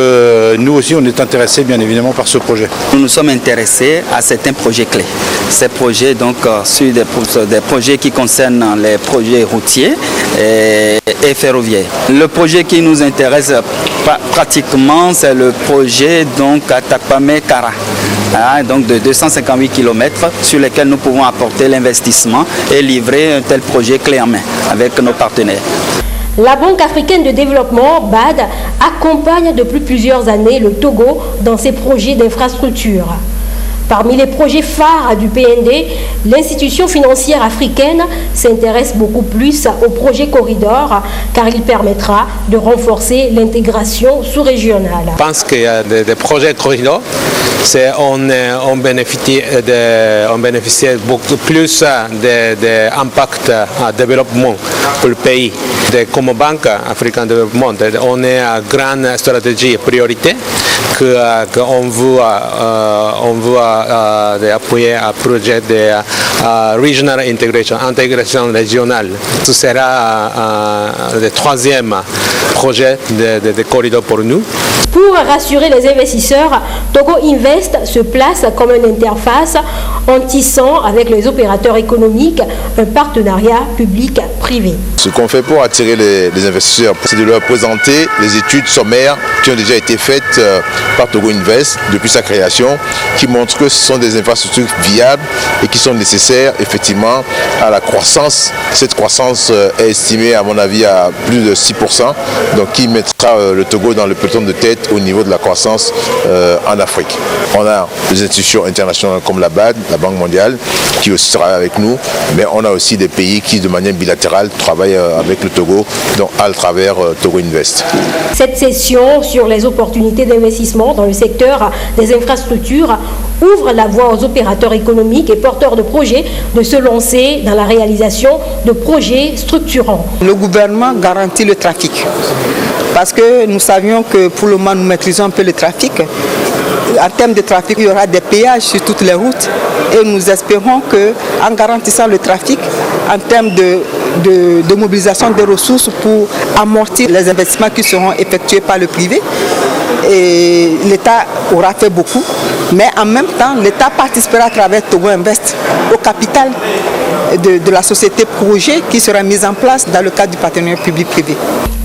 nous aussi, on est intéressés, bien évidemment, par ce projet. Nous nous sommes intéressés à certains projets clés. Ces projets, donc, sur des projets qui concernent les projets routiers et ferroviaires. Le projet qui nous intéresse pratiquement, c'est le projet Atakpame-Kara. Donc de 258 km sur lesquels nous pouvons apporter l'investissement et livrer un tel projet clé en main avec nos partenaires. La Banque africaine de développement, BAD, accompagne depuis plusieurs années le Togo dans ses projets d'infrastructure. Parmi les projets phares du PND, l'institution financière africaine s'intéresse beaucoup plus au projet Corridor car il permettra de renforcer l'intégration sous-régionale. Je pense qu'il y a des projets Corridor, on bénéficie beaucoup plus d'impact à développement pour le pays. Comme Banque africaine de développement, on est à grande stratégie priorité qu'on veut appuyer un projet de regional intégration régionale. Ce sera le troisième projet de corridor pour nous. Pour rassurer les investisseurs, Togo Invest se place comme une interface en tissant avec les opérateurs économiques un partenariat public-privé. Ce qu'on fait pour attirer les investisseurs, c'est de leur présenter les études sommaires qui ont déjà été faites par Togo Invest depuis sa création, qui montrent que ce sont des infrastructures viables et qui sont nécessaires effectivement à la croissance. Cette croissance est estimée à mon avis à plus de 6%, donc qui mettra le Togo dans le peloton de tête au niveau de la croissance en Afrique. On a des institutions internationales comme la BAD, la Banque mondiale, qui aussi travaillent avec nous, mais on a aussi des pays qui de manière bilatérale travaillent avec le Togo, donc à travers Togo Invest. Cette session sur les opportunités d'investissement dans le secteur des infrastructures ouvre la voie aux opérateurs économiques et porteurs de projets de se lancer dans la réalisation de projets structurants. Le gouvernement garantit le trafic parce que nous savions que pour le moment nous maîtrisons un peu le trafic. En termes de trafic, il y aura des péages sur toutes les routes et nous espérons qu'en garantissant le trafic, en termes de mobilisation des ressources pour amortir les investissements qui seront effectués par le privé, et l'État aura fait beaucoup, mais en même temps, l'État participera à travers Togo Invest au capital de la société projet qui sera mise en place dans le cadre du partenariat public-privé.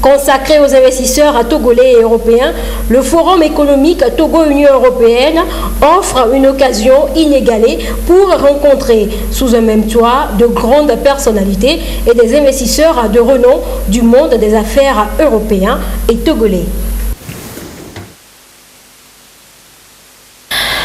Consacré aux investisseurs togolais et européens, le Forum économique Togo-Union européenne offre une occasion inégalée pour rencontrer sous un même toit de grandes personnalités et des investisseurs de renom du monde des affaires européens et togolais.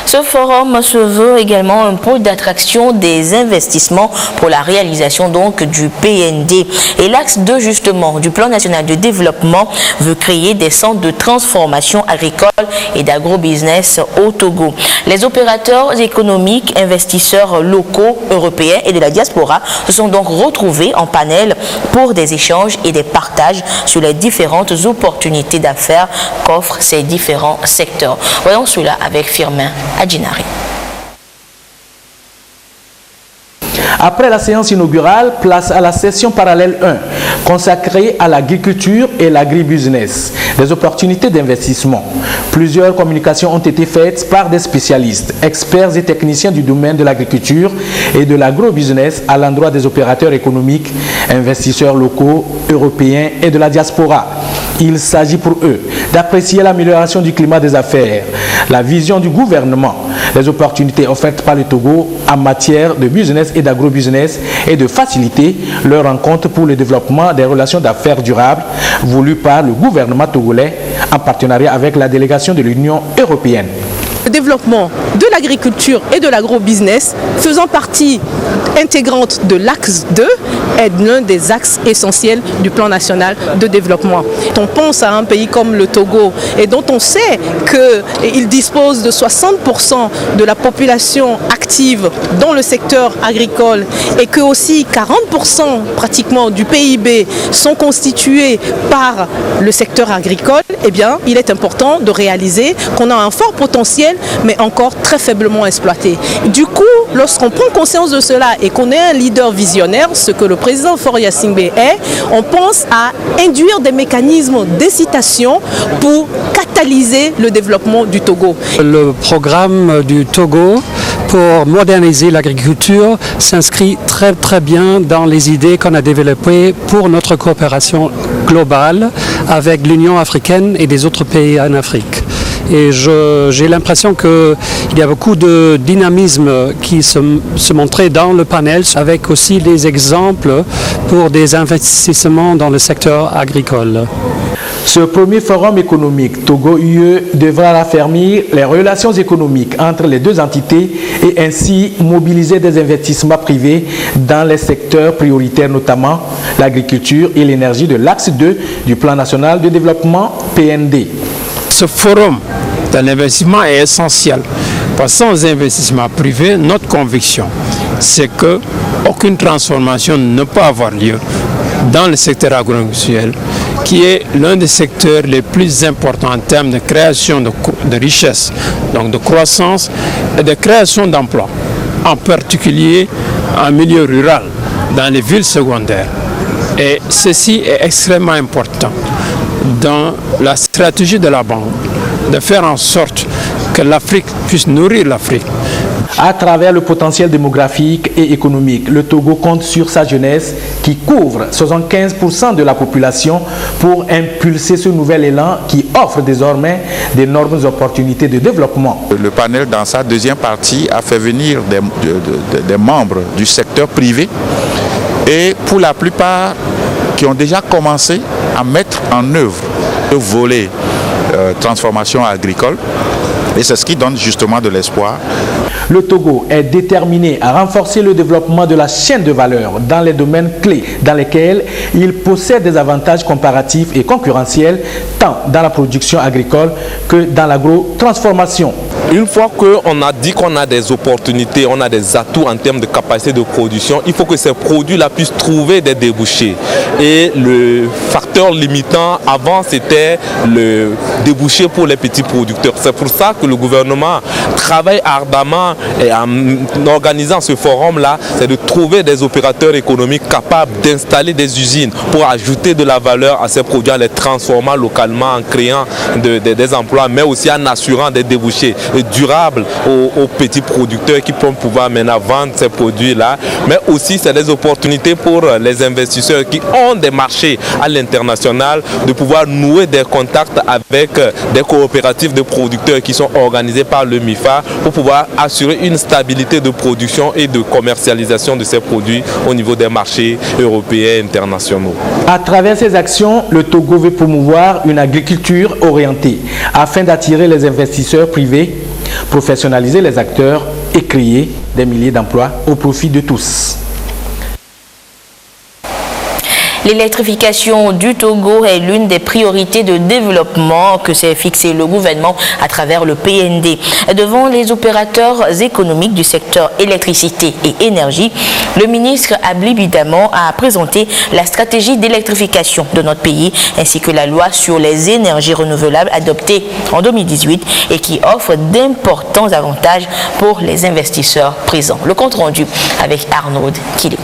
Ce forum se veut également un pôle d'attraction des investissements pour la réalisation donc du PND. Et l'axe 2 justement du plan national de développement veut créer des centres de transformation agricole et d'agrobusiness au Togo. Les opérateurs économiques, investisseurs locaux, européens et de la diaspora se sont donc retrouvés en panel pour des échanges et des partages sur les différentes opportunités d'affaires qu'offrent ces différents secteurs. Voyons cela avec Firmin Adjinari. Après la séance inaugurale, place à la session parallèle 1, consacrée à l'agriculture et l'agribusiness, des opportunités d'investissement. Plusieurs communications ont été faites par des spécialistes, experts et techniciens du domaine de l'agriculture et de l'agrobusiness à l'endroit des opérateurs économiques, investisseurs locaux, européens et de la diaspora. Il s'agit pour eux d'apprécier l'amélioration du climat des affaires, la vision du gouvernement, les opportunités offertes par le Togo en matière de business et d'agrobusiness et de faciliter leur rencontre pour le développement des relations d'affaires durables voulues par le gouvernement togolais en partenariat avec la délégation de l'Union européenne. Le développement de l'agriculture et de l'agrobusiness faisant partie intégrante de l'axe 2 est l'un des axes essentiels du plan national de développement. On pense à un pays comme le Togo et dont on sait qu'il dispose de 60% de la population active dans le secteur agricole et que aussi 40% pratiquement du PIB sont constitués par le secteur agricole, eh bien, il est important de réaliser qu'on a un fort potentiel mais encore très faiblement exploitées. Du coup, lorsqu'on prend conscience de cela et qu'on est un leader visionnaire, ce que le président Faure Gnassingbé est, on pense à induire des mécanismes d'incitation pour catalyser le développement du Togo. Le programme du Togo pour moderniser l'agriculture s'inscrit très bien dans les idées qu'on a développées pour notre coopération globale avec l'Union africaine et des autres pays en Afrique. Et j'ai l'impression qu'il y a beaucoup de dynamisme qui se montrait dans le panel, avec aussi des exemples pour des investissements dans le secteur agricole. Ce premier forum économique Togo-UE devra raffermir les relations économiques entre les deux entités et ainsi mobiliser des investissements privés dans les secteurs prioritaires, notamment l'agriculture et l'énergie de l'axe 2 du Plan national de développement PND. Ce forum de l'investissement est essentiel. Passant aux investissements privés, notre conviction, c'est qu'aucune transformation ne peut avoir lieu dans le secteur agro-industriel, qui est l'un des secteurs les plus importants en termes de création de richesses, donc de croissance et de création d'emplois, en particulier en milieu rural, dans les villes secondaires. Et ceci est extrêmement important dans la stratégie de la banque, de faire en sorte que l'Afrique puisse nourrir l'Afrique. À travers le potentiel démographique et économique, le Togo compte sur sa jeunesse qui couvre 75% de la population pour impulser ce nouvel élan qui offre désormais d'énormes opportunités de développement. Le panel, dans sa deuxième partie, a fait venir des membres du secteur privé et pour la plupart qui ont déjà commencé à mettre en œuvre le volet transformation agricole. Et c'est ce qui donne justement de l'espoir. Le Togo est déterminé à renforcer le développement de la chaîne de valeur dans les domaines clés dans lesquels il possède des avantages comparatifs et concurrentiels tant dans la production agricole que dans l'agro-transformation. Une fois qu'on a dit qu'on a des opportunités, on a des atouts en termes de capacité de production, il faut que ces produits-là puissent trouver des débouchés. Et le facteur limitant avant, c'était le débouché pour les petits producteurs. C'est pour ça que le gouvernement travaille ardemment et en organisant ce forum-là, c'est de trouver des opérateurs économiques capables d'installer des usines pour ajouter de la valeur à ces produits, en les transformant localement, en créant des emplois, mais aussi en assurant des débouchés durables aux petits producteurs qui vont pouvoir maintenant vendre ces produits-là. Mais aussi, c'est des opportunités pour les investisseurs qui ont des marchés à l'international de pouvoir nouer des contacts avec des coopératives de producteurs qui sont organisées par le MIFA pour pouvoir assurer une stabilité de production et de commercialisation de ces produits au niveau des marchés européens et internationaux. À travers ces actions, le Togo veut promouvoir une agriculture orientée afin d'attirer les investisseurs privés, professionnaliser les acteurs et créer des milliers d'emplois au profit de tous. L'électrification du Togo est l'une des priorités de développement que s'est fixé le gouvernement à travers le PND. Devant les opérateurs économiques du secteur électricité et énergie, le ministre Abli Bidamon a présenté la stratégie d'électrification de notre pays ainsi que la loi sur les énergies renouvelables adoptée en 2018 et qui offre d'importants avantages pour les investisseurs présents. Le compte rendu avec Arnaud Kilé.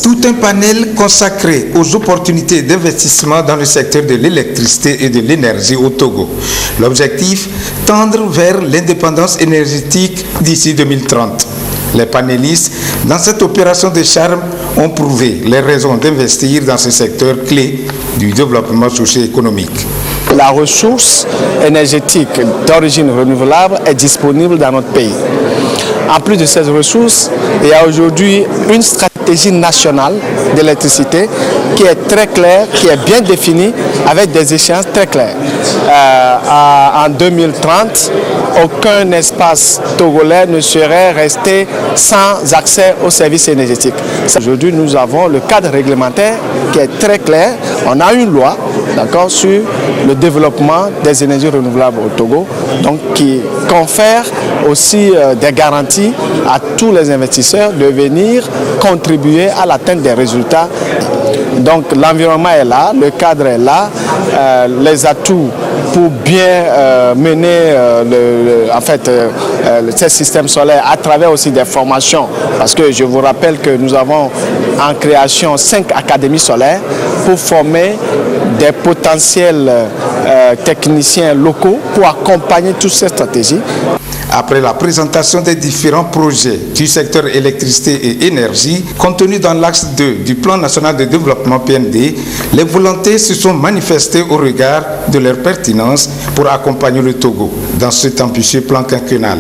Tout un panel consacré aux opportunités d'investissement dans le secteur de l'électricité et de l'énergie au Togo. L'objectif, tendre vers l'indépendance énergétique d'ici 2030. Les panélistes, dans cette opération de charme, ont prouvé les raisons d'investir dans ce secteur clé du développement socio-économique. La ressource énergétique d'origine renouvelable est disponible dans notre pays. En plus de ces ressources, il y a aujourd'hui une stratégie nationale d'électricité qui est très claire, qui est bien définie avec des échéances très claires. En 2030, aucun espace togolais ne serait resté sans accès aux services énergétiques. Aujourd'hui, nous avons le cadre réglementaire qui est très clair. On a une loi, d'accord, sur le développement des énergies renouvelables au Togo, donc qui confère aussi des garanties à tous les investisseurs de venir contribuer à l'atteinte des résultats. Donc l'environnement est là, le cadre est là, les atouts pour bien mener ces systèmes solaires à travers aussi des formations. Parce que je vous rappelle que nous avons en création 5 académies solaires pour former des potentiels techniciens locaux pour accompagner toutes ces stratégies. Après la présentation des différents projets du secteur électricité et énergie contenus dans l'axe 2 du plan national de développement PND, les volontés se sont manifestées au regard de leur pertinence pour accompagner le Togo dans cet ambitieux plan quinquennal.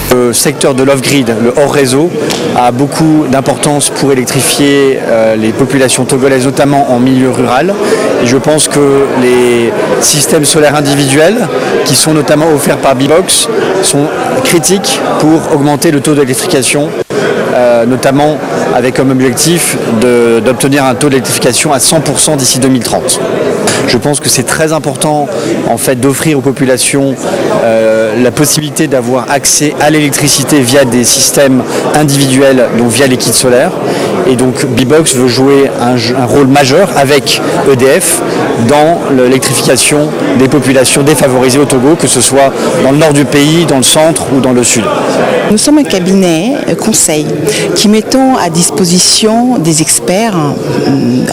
Le secteur de l'off-grid, le hors-réseau, a beaucoup d'importance pour électrifier les populations togolaises, notamment en milieu rural. Et je pense que les systèmes solaires individuels, qui sont notamment offerts par Bibox, sont critiques pour augmenter le taux d'électrification, notamment avec comme objectif d'obtenir un taux d'électrification à 100% d'ici 2030. Je pense que c'est très important en fait d'offrir aux populations la possibilité d'avoir accès à l'électricité via des systèmes individuels, donc via les kits solaires. Et donc Bibox veut jouer un rôle majeur avec EDF dans l'électrification des populations défavorisées au Togo, que ce soit dans le nord du pays, dans le centre ou dans le sud. Nous sommes un cabinet conseil qui mettons à disposition des experts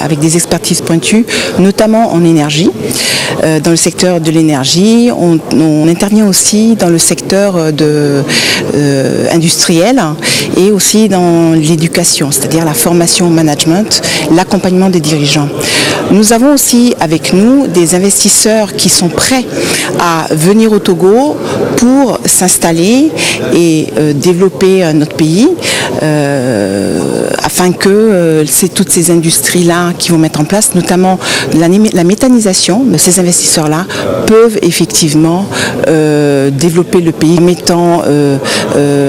avec des expertises pointues, notamment en énergie. Dans le secteur de l'énergie, on intervient aussi dans le secteur industriel et aussi dans l'éducation, c'est-à-dire la formation au management, l'accompagnement des dirigeants. Nous avons aussi avec nous des investisseurs qui sont prêts à venir au Togo pour s'installer et développer notre pays afin que toutes ces industries-là qui vont mettre en place, notamment la méthanisation de ces investisseurs-là, peuvent effectivement développer le pays en mettant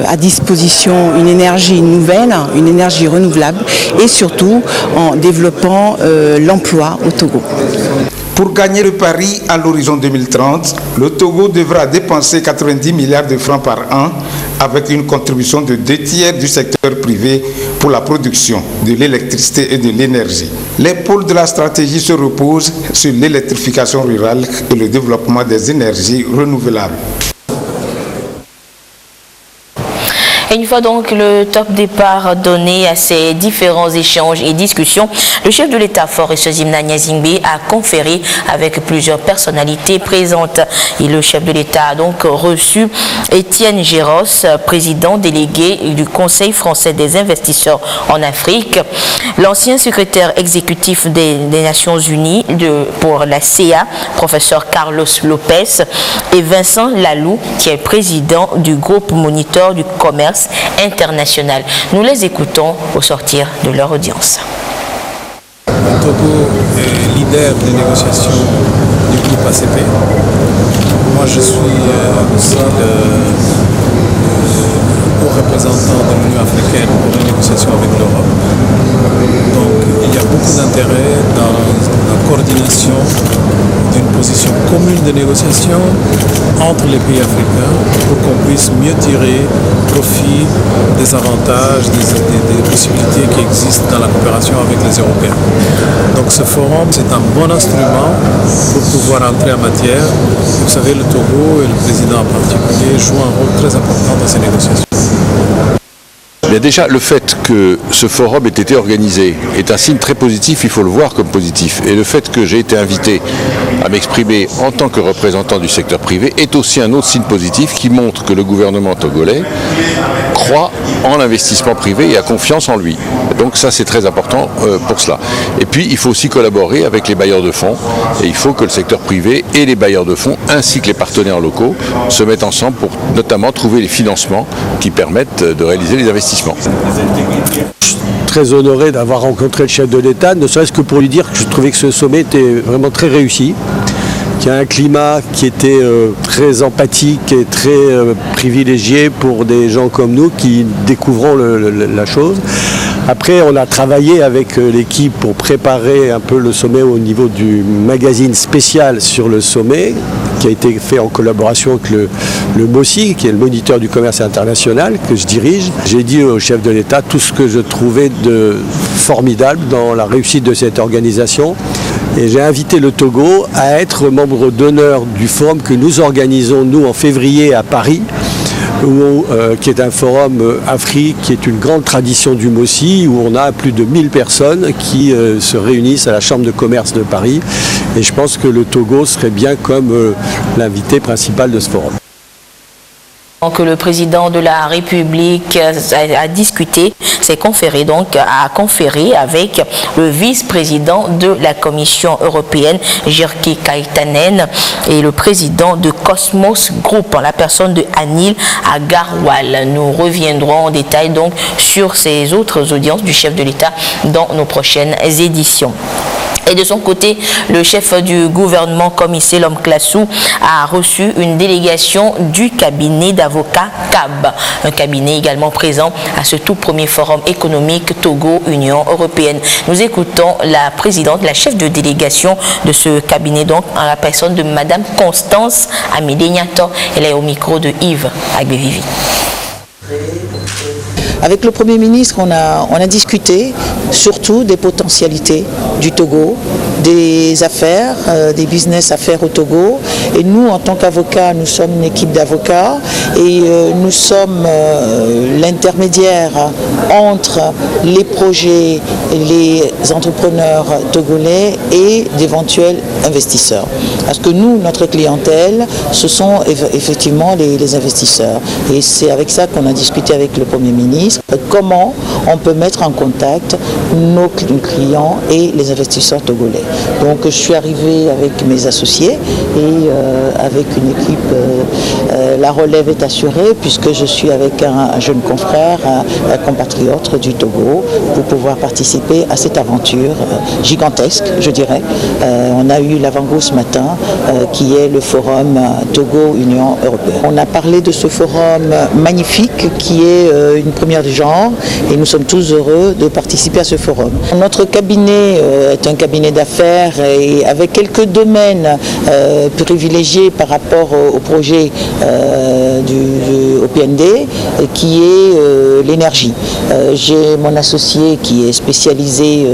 à disposition une énergie nouvelle, une énergie renouvelable et surtout en développant l'emploi au Togo. Pour gagner le pari à l'horizon 2030, le Togo devra dépenser 90 milliards de francs par an avec une contribution de 2/3 du secteur privé pour la production de l'électricité et de l'énergie. Les pôles de la stratégie se reposent sur l'électrification rurale et le développement des énergies renouvelables. Et une fois donc le top départ donné à ces différents échanges et discussions, le chef de l'État Faure Eswazimna Gnazingbe a conféré avec plusieurs personnalités présentes. Et le chef de l'État a donc reçu Étienne Géros, président délégué du Conseil français des investisseurs en Afrique, l'ancien secrétaire exécutif des Nations Unies pour la CA, professeur Carlos Lopez, et Vincent Lalou, qui est président du groupe moniteur du commerce international. Nous les écoutons au sortir de leur audience. Le Togo est leader des négociations du groupe ACP. Moi, je suis aussi le haut représentant de l'Union africaine pour les négociations avec l'Europe. Donc, il y a beaucoup d'intérêt dans la coordination d'une position commune de négociation entre les pays africains pour qu'on puisse mieux tirer profit des avantages, des possibilités qui existent dans la coopération avec les Européens. Donc ce forum, c'est un bon instrument pour pouvoir entrer en matière. Vous savez, le Togo et le président en particulier jouent un rôle très important dans ces négociations. Bien déjà, le fait que ce forum ait été organisé est un signe très positif, il faut le voir comme positif. Et le fait que j'ai été invité à m'exprimer en tant que représentant du secteur privé est aussi un autre signe positif qui montre que le gouvernement togolais croit en l'investissement privé et a confiance en lui. Donc ça, c'est très important pour cela. Et puis, il faut aussi collaborer avec les bailleurs de fonds et il faut que le secteur privé et les bailleurs de fonds ainsi que les partenaires locaux se mettent ensemble pour notamment trouver les financements qui permettent de réaliser les investissements. Très honoré d'avoir rencontré le chef de l'État, ne serait-ce que pour lui dire que je trouvais que ce sommet était vraiment très réussi, qu'il y a un climat qui était très empathique et très privilégié pour des gens comme nous qui découvrons la chose. Après, on a travaillé avec l'équipe pour préparer un peu le sommet au niveau du magazine spécial sur le sommet, qui a été fait en collaboration avec le MOSI, qui est le moniteur du commerce international, que je dirige. J'ai dit au chef de l'État tout ce que je trouvais de formidable dans la réussite de cette organisation. Et j'ai invité le Togo à être membre d'honneur du forum que nous organisons, nous, en février à Paris, qui est un forum Afrique, qui est une grande tradition du MOSI, où on a plus de 1000 personnes qui se réunissent à la Chambre de commerce de Paris. Et je pense que le Togo serait bien comme l'invité principal de ce forum. Que le président de la République a discuté, a conféré avec le vice-président de la Commission européenne, Jirki Kaitanen, et le président de Cosmos Group, en la personne de Anil Agarwal. Nous reviendrons en détail donc sur ces autres audiences du chef de l'État dans nos prochaines éditions. Et de son côté, le chef du gouvernement, comme ici l'homme Classou, a reçu une délégation du cabinet d'avocats CAB, un cabinet également présent à ce tout premier forum économique Togo-Union européenne. Nous écoutons la présidente, la chef de délégation de ce cabinet, donc en la personne de Madame Constance Amidé-Niato. Elle est au micro de Yves Agbevivi. Avec le Premier ministre, on a discuté surtout des potentialités du Togo, des affaires, des business affaires au Togo. Et nous, en tant qu'avocats, nous sommes une équipe d'avocats et nous sommes l'intermédiaire entre les projets, les entrepreneurs togolais et d'éventuels investisseurs. Parce que nous, notre clientèle, ce sont effectivement les investisseurs. Et c'est avec ça qu'on a discuté avec le Premier ministre, comment on peut mettre en contact nos clients et les investisseurs togolais. Donc je suis arrivée avec mes associés et avec une équipe, la relève est assurée puisque je suis avec un jeune confrère, un compatriote du Togo, pour pouvoir participer à cette aventure gigantesque, je dirais. On a eu l'avant-goût ce matin qui est le forum Togo-Union européenne. On a parlé de ce forum magnifique qui est une première du genre et nous sommes tous heureux de participer à ce forum. Notre cabinet est un cabinet d'affaires et avec quelques domaines privilégiés par rapport au projet au PND qui est l'énergie. J'ai mon associé qui est spécialisé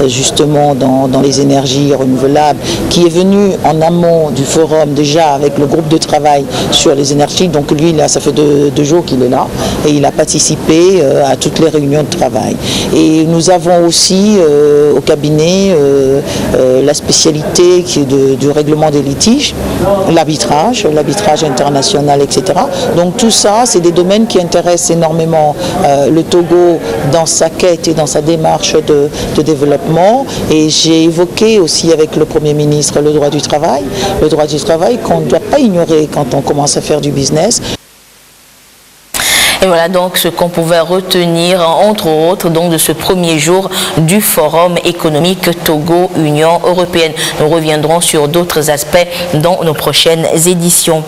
justement dans les énergies renouvelables, qui est venu en amont du forum déjà avec le groupe de travail sur les énergies. Donc lui, là, ça fait deux jours qu'il est là et il a participé à toutes les réunions de travail. Et nous avons aussi au cabinet la spécialité qui est du règlement des litiges, l'arbitrage international, etc. Donc tout ça, c'est des domaines qui intéressent énormément le Togo dans sa quête et dans sa démarche de développement. Et j'ai évoqué aussi avec le Premier ministre le droit du travail qu'on ne doit pas ignorer quand on commence à faire du business. Et voilà donc ce qu'on pouvait retenir, entre autres, donc de ce premier jour du Forum économique Togo-Union européenne. Nous reviendrons sur d'autres aspects dans nos prochaines éditions.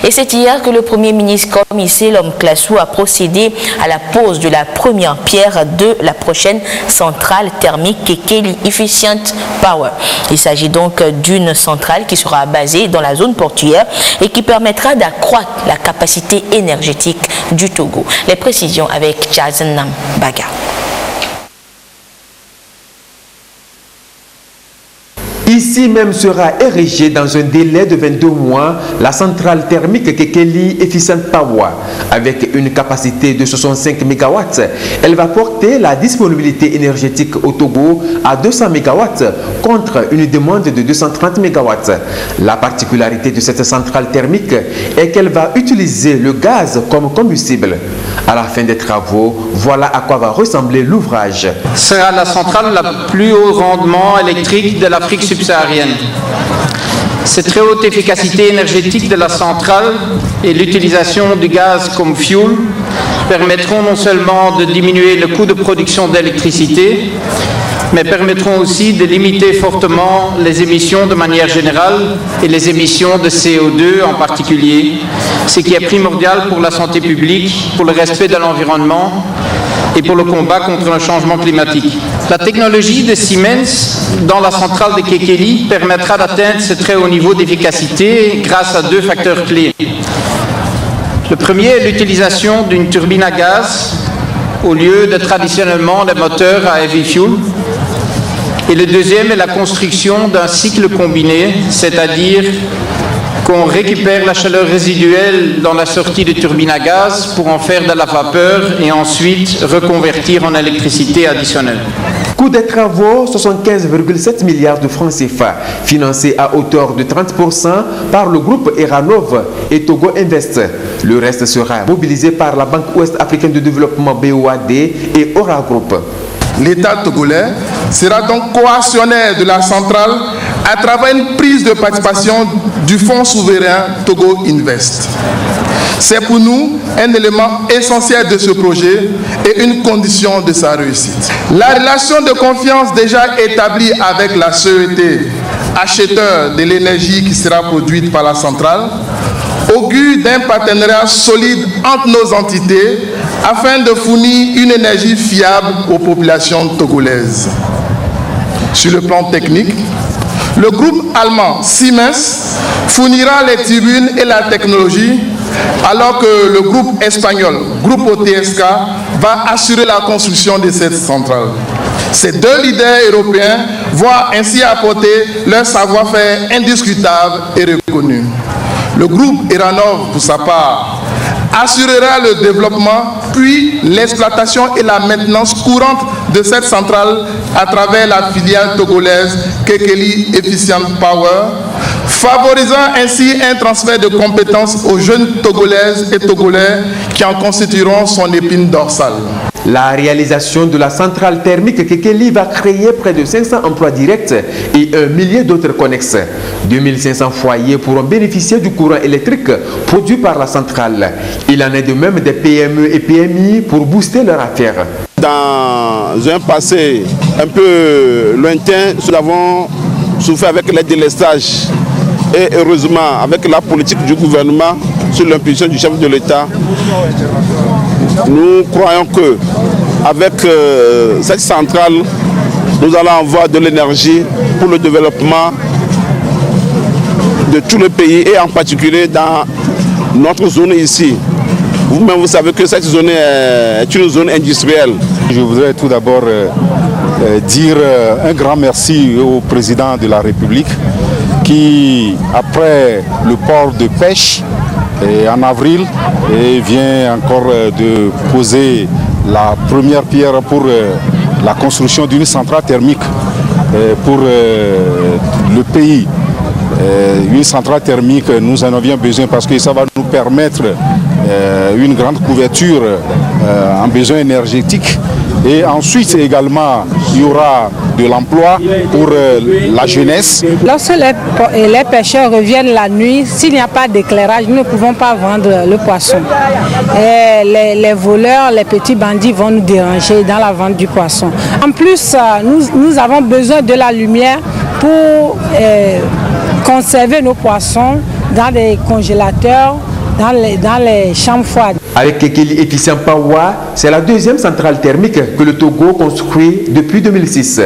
Et c'est hier que le Premier ministre, comme ici l'homme Classou, a procédé à la pose de la première pierre de la prochaine centrale thermique Kekeli Efficient Power. Il s'agit donc d'une centrale qui sera basée dans la zone portuaire et qui permettra d'accroître la capacité énergétique du Togo. Les précisions avec Jazanam Baga. Ici même sera érigée dans un délai de 22 mois la centrale thermique Kekeli Efficient Power avec une capacité de 65 MW. Elle va porter la disponibilité énergétique au Togo à 200 MW contre une demande de 230 MW. La particularité de cette centrale thermique est qu'elle va utiliser le gaz comme combustible. À la fin des travaux, voilà à quoi va ressembler l'ouvrage. Ce sera la centrale la plus haut rendement électrique de l'Afrique subsaharienne. Cette très haute efficacité énergétique de la centrale et l'utilisation du gaz comme fuel permettront non seulement de diminuer le coût de production d'électricité, mais permettront aussi de limiter fortement les émissions de manière générale et les émissions de CO2 en particulier, ce qui est primordial pour la santé publique, pour le respect de l'environnement et pour le combat contre le changement climatique. La technologie de Siemens dans la centrale de Kekeli permettra d'atteindre ce très haut niveau d'efficacité grâce à 2 facteurs clés. Le premier est l'utilisation d'une turbine à gaz au lieu de traditionnellement des moteurs à heavy fuel. Et le deuxième est la construction d'un cycle combiné, c'est-à-dire qu'on récupère la chaleur résiduelle dans la sortie de turbine à gaz pour en faire de la vapeur et ensuite reconvertir en électricité additionnelle. Coût des travaux, 75,7 milliards de francs CFA, financés à hauteur de 30% par le groupe Eranov et Togo Invest. Le reste sera mobilisé par la Banque Ouest Africaine de Développement BOAD et Ora Group. L'État togolais sera donc coactionnaire de la centrale à travers une prise de participation du Fonds souverain Togo Invest. C'est pour nous un élément essentiel de ce projet et une condition de sa réussite. La relation de confiance déjà établie avec la CET, acheteur de l'énergie qui sera produite par la centrale, augure d'un partenariat solide entre nos entités afin de fournir une énergie fiable aux populations togolaises. Sur le plan technique, le groupe allemand Siemens fournira les turbines et la technologie, alors que le groupe espagnol, Groupe OTSK, va assurer la construction de cette centrale. Ces 2 leaders européens vont ainsi apporter leur savoir-faire indiscutable et reconnu. Le groupe Eranov, pour sa part, assurera le développement puis l'exploitation et la maintenance courante de cette centrale à travers la filiale togolaise Kekeli Efficient Power, favorisant ainsi un transfert de compétences aux jeunes Togolaises et Togolais qui en constitueront son épine dorsale. La réalisation de la centrale thermique Kekeli va créer près de 500 emplois directs et 1 millier d'autres connexes. 2500 foyers pourront bénéficier du courant électrique produit par la centrale. Il en est de même des PME et PMI pour booster leur affaire. Dans un passé un peu lointain, nous avons souffert avec les délestages. Et heureusement, avec la politique du gouvernement, sous l'impulsion du chef de l'État, nous croyons que avec cette centrale, nous allons avoir de l'énergie pour le développement de tout le pays et en particulier dans notre zone ici. Vous-même, vous savez que cette zone est une zone industrielle. Je voudrais tout d'abord dire un grand merci au président de la République qui, après le port de pêche en avril, vient encore de poser la première pierre pour la construction d'une centrale thermique pour le pays. Une centrale thermique, nous en avions besoin parce que ça va nous permettre une grande couverture en besoins énergétiques. Et ensuite également, il y aura de l'emploi pour la jeunesse. Lorsque les pêcheurs reviennent la nuit, s'il n'y a pas d'éclairage, nous ne pouvons pas vendre le poisson. Et les voleurs, les petits bandits vont nous déranger dans la vente du poisson. En plus, nous avons besoin de la lumière pour conserver nos poissons dans des congélateurs, dans les chambres froides. Avec Kekeli Efficient Power, c'est la 2e centrale thermique que le Togo construit depuis 2006.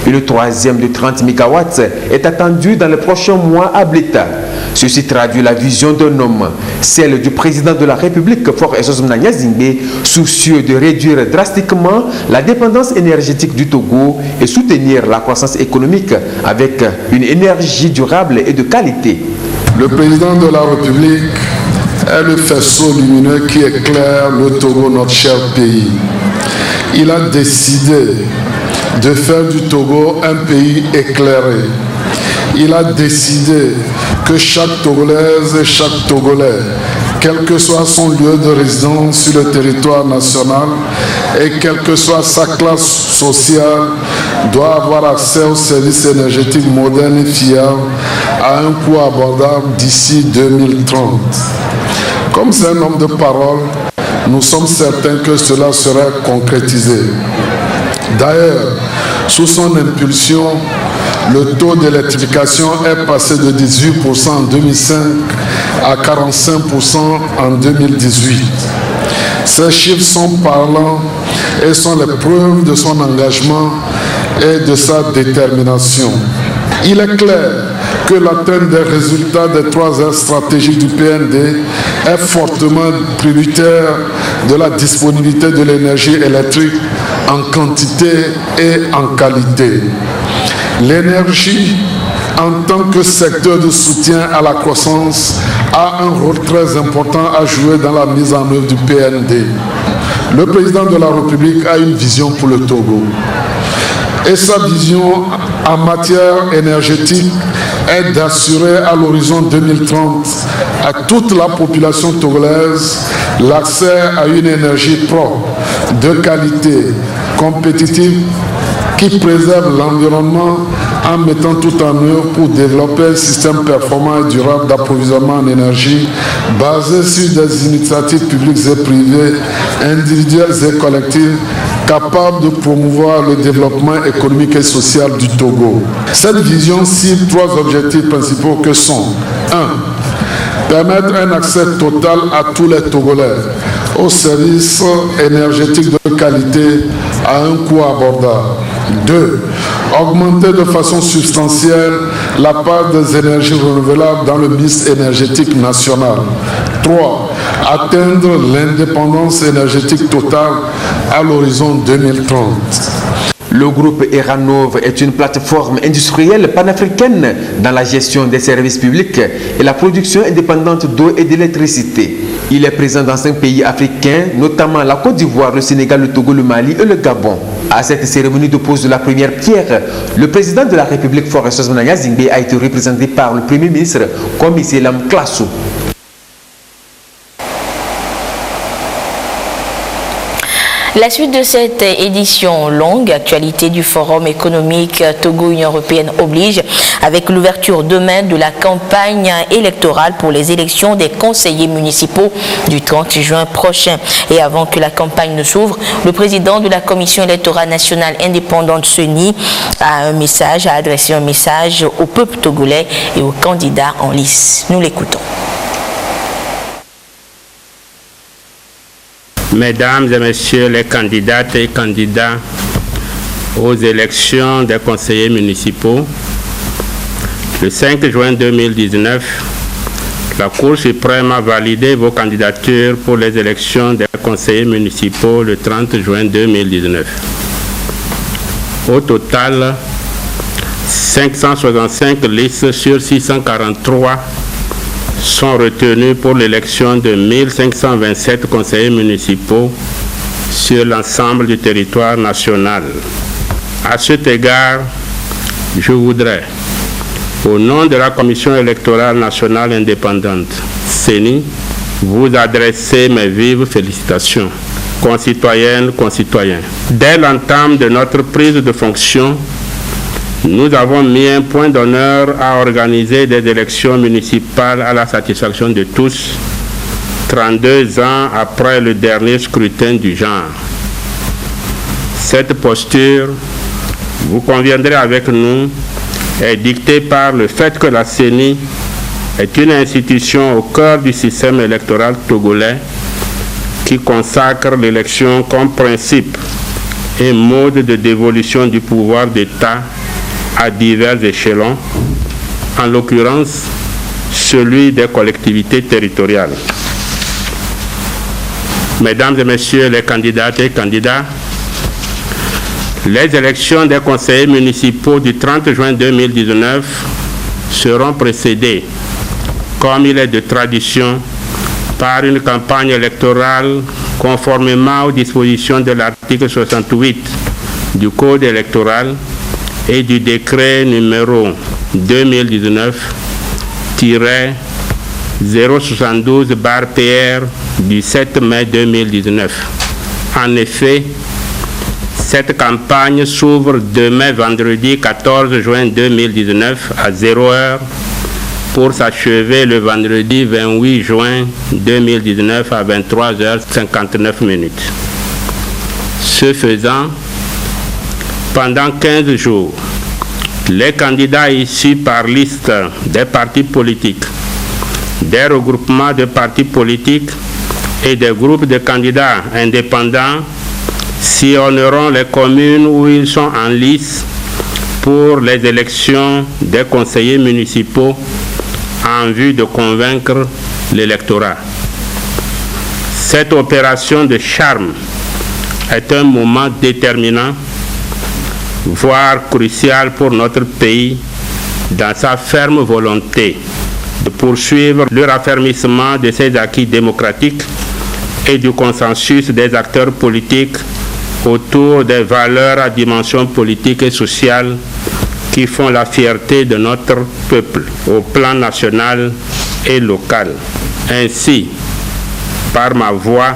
Une 3e de 30 MW est attendue dans les prochains mois à Blita. Ceci traduit la vision d'un homme, celle du président de la République, Faure Essozomna Gnazingbe, soucieux de réduire drastiquement la dépendance énergétique du Togo et soutenir la croissance économique avec une énergie durable et de qualité. Le président de la République est le faisceau lumineux qui éclaire le Togo, notre cher pays. Il a décidé de faire du Togo un pays éclairé. Il a décidé que chaque Togolaise et chaque Togolais, quel que soit son lieu de résidence sur le territoire national et quelle que soit sa classe sociale, doit avoir accès aux services énergétiques modernes et fiables à un coût abordable d'ici 2030. Comme c'est un homme de parole, nous sommes certains que cela sera concrétisé. D'ailleurs, sous son impulsion, le taux d'électrification est passé de 18% en 2005 à 45% en 2018. Ces chiffres sont parlants et sont les preuves de son engagement et de sa détermination. Il est clair que l'atteinte des résultats des 3 aires stratégiques du PND est fortement tributaire de la disponibilité de l'énergie électrique en quantité et en qualité. L'énergie, en tant que secteur de soutien à la croissance, a un rôle très important à jouer dans la mise en œuvre du PND. Le président de la République a une vision pour le Togo. Et sa vision en matière énergétique est d'assurer à l'horizon 2030 à toute la population togolaise l'accès à une énergie propre, de qualité, compétitive, qui préserve l'environnement en mettant tout en œuvre pour développer un système performant et durable d'approvisionnement en énergie basé sur des initiatives publiques et privées, individuelles et collectives, capable de promouvoir le développement économique et social du Togo. Cette vision cible 3 objectifs principaux que sont 1. Permettre un accès total à tous les Togolais aux services énergétiques de qualité à un coût abordable. 2. Augmenter de façon substantielle la part des énergies renouvelables dans le mix énergétique national. 3. Atteindre l'indépendance énergétique totale à l'horizon 2030. Le groupe Eranov est une plateforme industrielle panafricaine dans la gestion des services publics et la production indépendante d'eau et d'électricité. Il est présent dans 5 pays africains, notamment la Côte d'Ivoire, le Sénégal, le Togo, le Mali et le Gabon. À cette cérémonie de pose de la première pierre, le président de la République, Faure Sosmana-Zingbe, a été représenté par le Premier ministre, Komi Lam Klasso. La suite de cette édition longue, actualité du Forum économique Togo-Union européenne oblige, avec l'ouverture demain de la campagne électorale pour les élections des conseillers municipaux du 30 juin prochain. Et avant que la campagne ne s'ouvre, le président de la Commission électorale nationale indépendante CENI a adressé un message au peuple togolais et aux candidats en lice. Nous l'écoutons. Mesdames et messieurs les candidates et candidats aux élections des conseillers municipaux, le 5 juin 2019, la Cour suprême a validé vos candidatures pour les élections des conseillers municipaux le 30 juin 2019. Au total, 565 listes sur 643 sont retenus pour l'élection de 1527 conseillers municipaux sur l'ensemble du territoire national. À cet égard, je voudrais, au nom de la Commission électorale nationale indépendante, CENI, vous adresser mes vives félicitations. Concitoyennes, concitoyens, dès l'entame de notre prise de fonction, nous avons mis un point d'honneur à organiser des élections municipales à la satisfaction de tous, 32 ans après le dernier scrutin du genre. Cette posture, vous conviendrez avec nous, est dictée par le fait que la CENI est une institution au cœur du système électoral togolais qui consacre l'élection comme principe et mode de dévolution du pouvoir d'État à divers échelons, en l'occurrence celui des collectivités territoriales. Mesdames et messieurs les candidates et candidats, les élections des conseillers municipaux du 30 juin 2019 seront précédées, comme il est de tradition, par une campagne électorale conformément aux dispositions de l'article 68 du Code électoral et du décret numéro 2019-072/PR du 7 mai 2019. En effet, cette campagne s'ouvre demain vendredi 14 juin 2019 à 0h pour s'achever le vendredi 28 juin 2019 à 23h59. Ce faisant, pendant 15 jours, les candidats issus par liste des partis politiques, des regroupements de partis politiques et des groupes de candidats indépendants sillonneront les communes où ils sont en lice pour les élections des conseillers municipaux en vue de convaincre l'électorat. Cette opération de charme est un moment déterminant, voire crucial pour notre pays dans sa ferme volonté de poursuivre le raffermissement de ses acquis démocratiques et du consensus des acteurs politiques autour des valeurs à dimension politique et sociale qui font la fierté de notre peuple au plan national et local. Ainsi, par ma voix,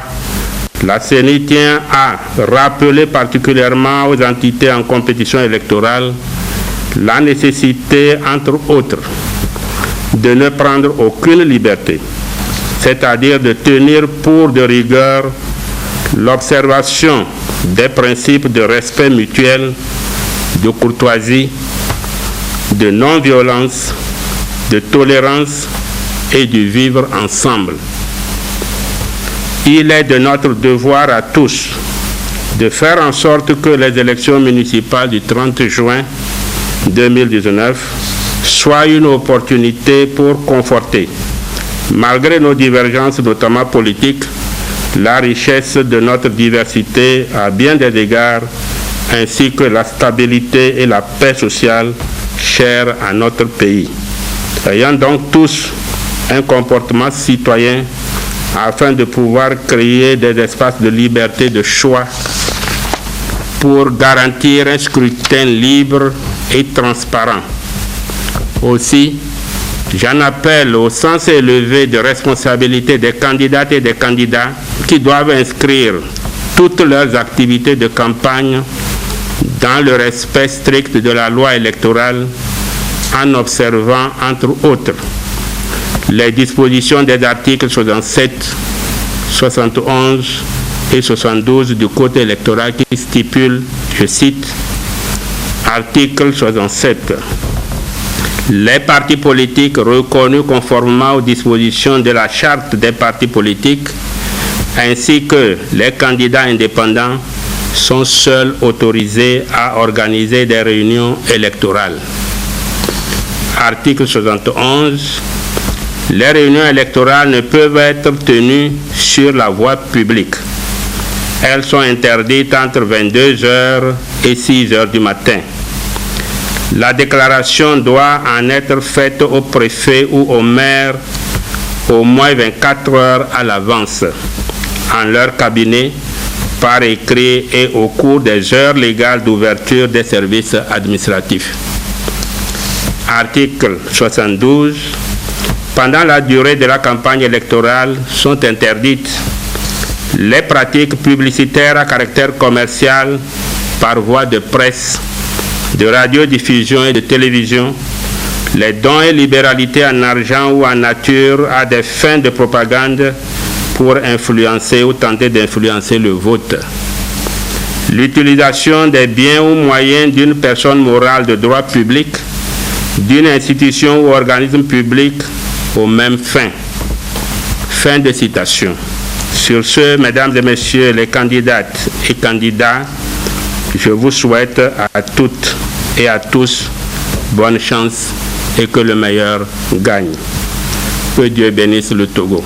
la CENI tient à rappeler particulièrement aux entités en compétition électorale la nécessité, entre autres, de ne prendre aucune liberté, c'est-à-dire de tenir pour de rigueur l'observation des principes de respect mutuel, de courtoisie, de non-violence, de tolérance et du vivre ensemble. Il est de notre devoir à tous de faire en sorte que les élections municipales du 30 juin 2019 soient une opportunité pour conforter, malgré nos divergences, notamment politiques, la richesse de notre diversité à bien des égards, ainsi que la stabilité et la paix sociale chères à notre pays. Ayant donc tous un comportement citoyen afin de pouvoir créer des espaces de liberté de choix pour garantir un scrutin libre et transparent. Aussi, j'en appelle au sens élevé de responsabilité des candidates et des candidats qui doivent inscrire toutes leurs activités de campagne dans le respect strict de la loi électorale en observant, entre autres, les dispositions des articles 67, 71 et 72 du Code électoral qui stipulent, je cite, article 67. Les partis politiques reconnus conformément aux dispositions de la charte des partis politiques ainsi que les candidats indépendants sont seuls autorisés à organiser des réunions électorales. Article 71. Les réunions électorales ne peuvent être tenues sur la voie publique. Elles sont interdites entre 22h et 6h du matin. La déclaration doit en être faite au préfet ou au maire au moins 24 heures à l'avance, en leur cabinet, par écrit et au cours des heures légales d'ouverture des services administratifs. Article 72. Pendant la durée de la campagne électorale sont interdites les pratiques publicitaires à caractère commercial par voie de presse, de radiodiffusion et de télévision, les dons et libéralités en argent ou en nature à des fins de propagande pour influencer ou tenter d'influencer le vote. L'utilisation des biens ou moyens d'une personne morale de droit public, d'une institution ou organisme public aux mêmes fins. Fin de citation. Sur ce, mesdames et messieurs les candidates et candidats, je vous souhaite à toutes et à tous bonne chance et que le meilleur gagne. Que Dieu bénisse le Togo.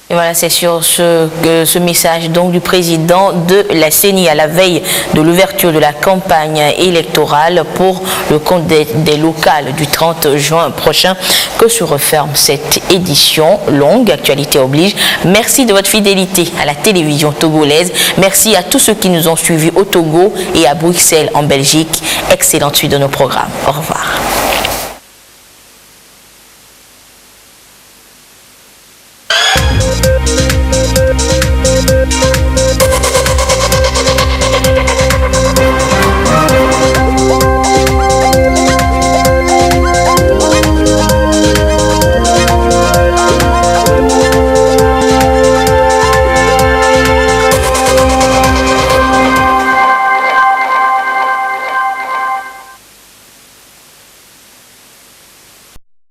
Et voilà, c'est sur ce message donc du président de la CENI à la veille de l'ouverture de la campagne électorale pour le compte des locales du 30 juin prochain que se referme cette édition longue. Actualité oblige. Merci de votre fidélité à la télévision togolaise. Merci à tous ceux qui nous ont suivis au Togo et à Bruxelles en Belgique. Excellente suite de nos programmes. Au revoir.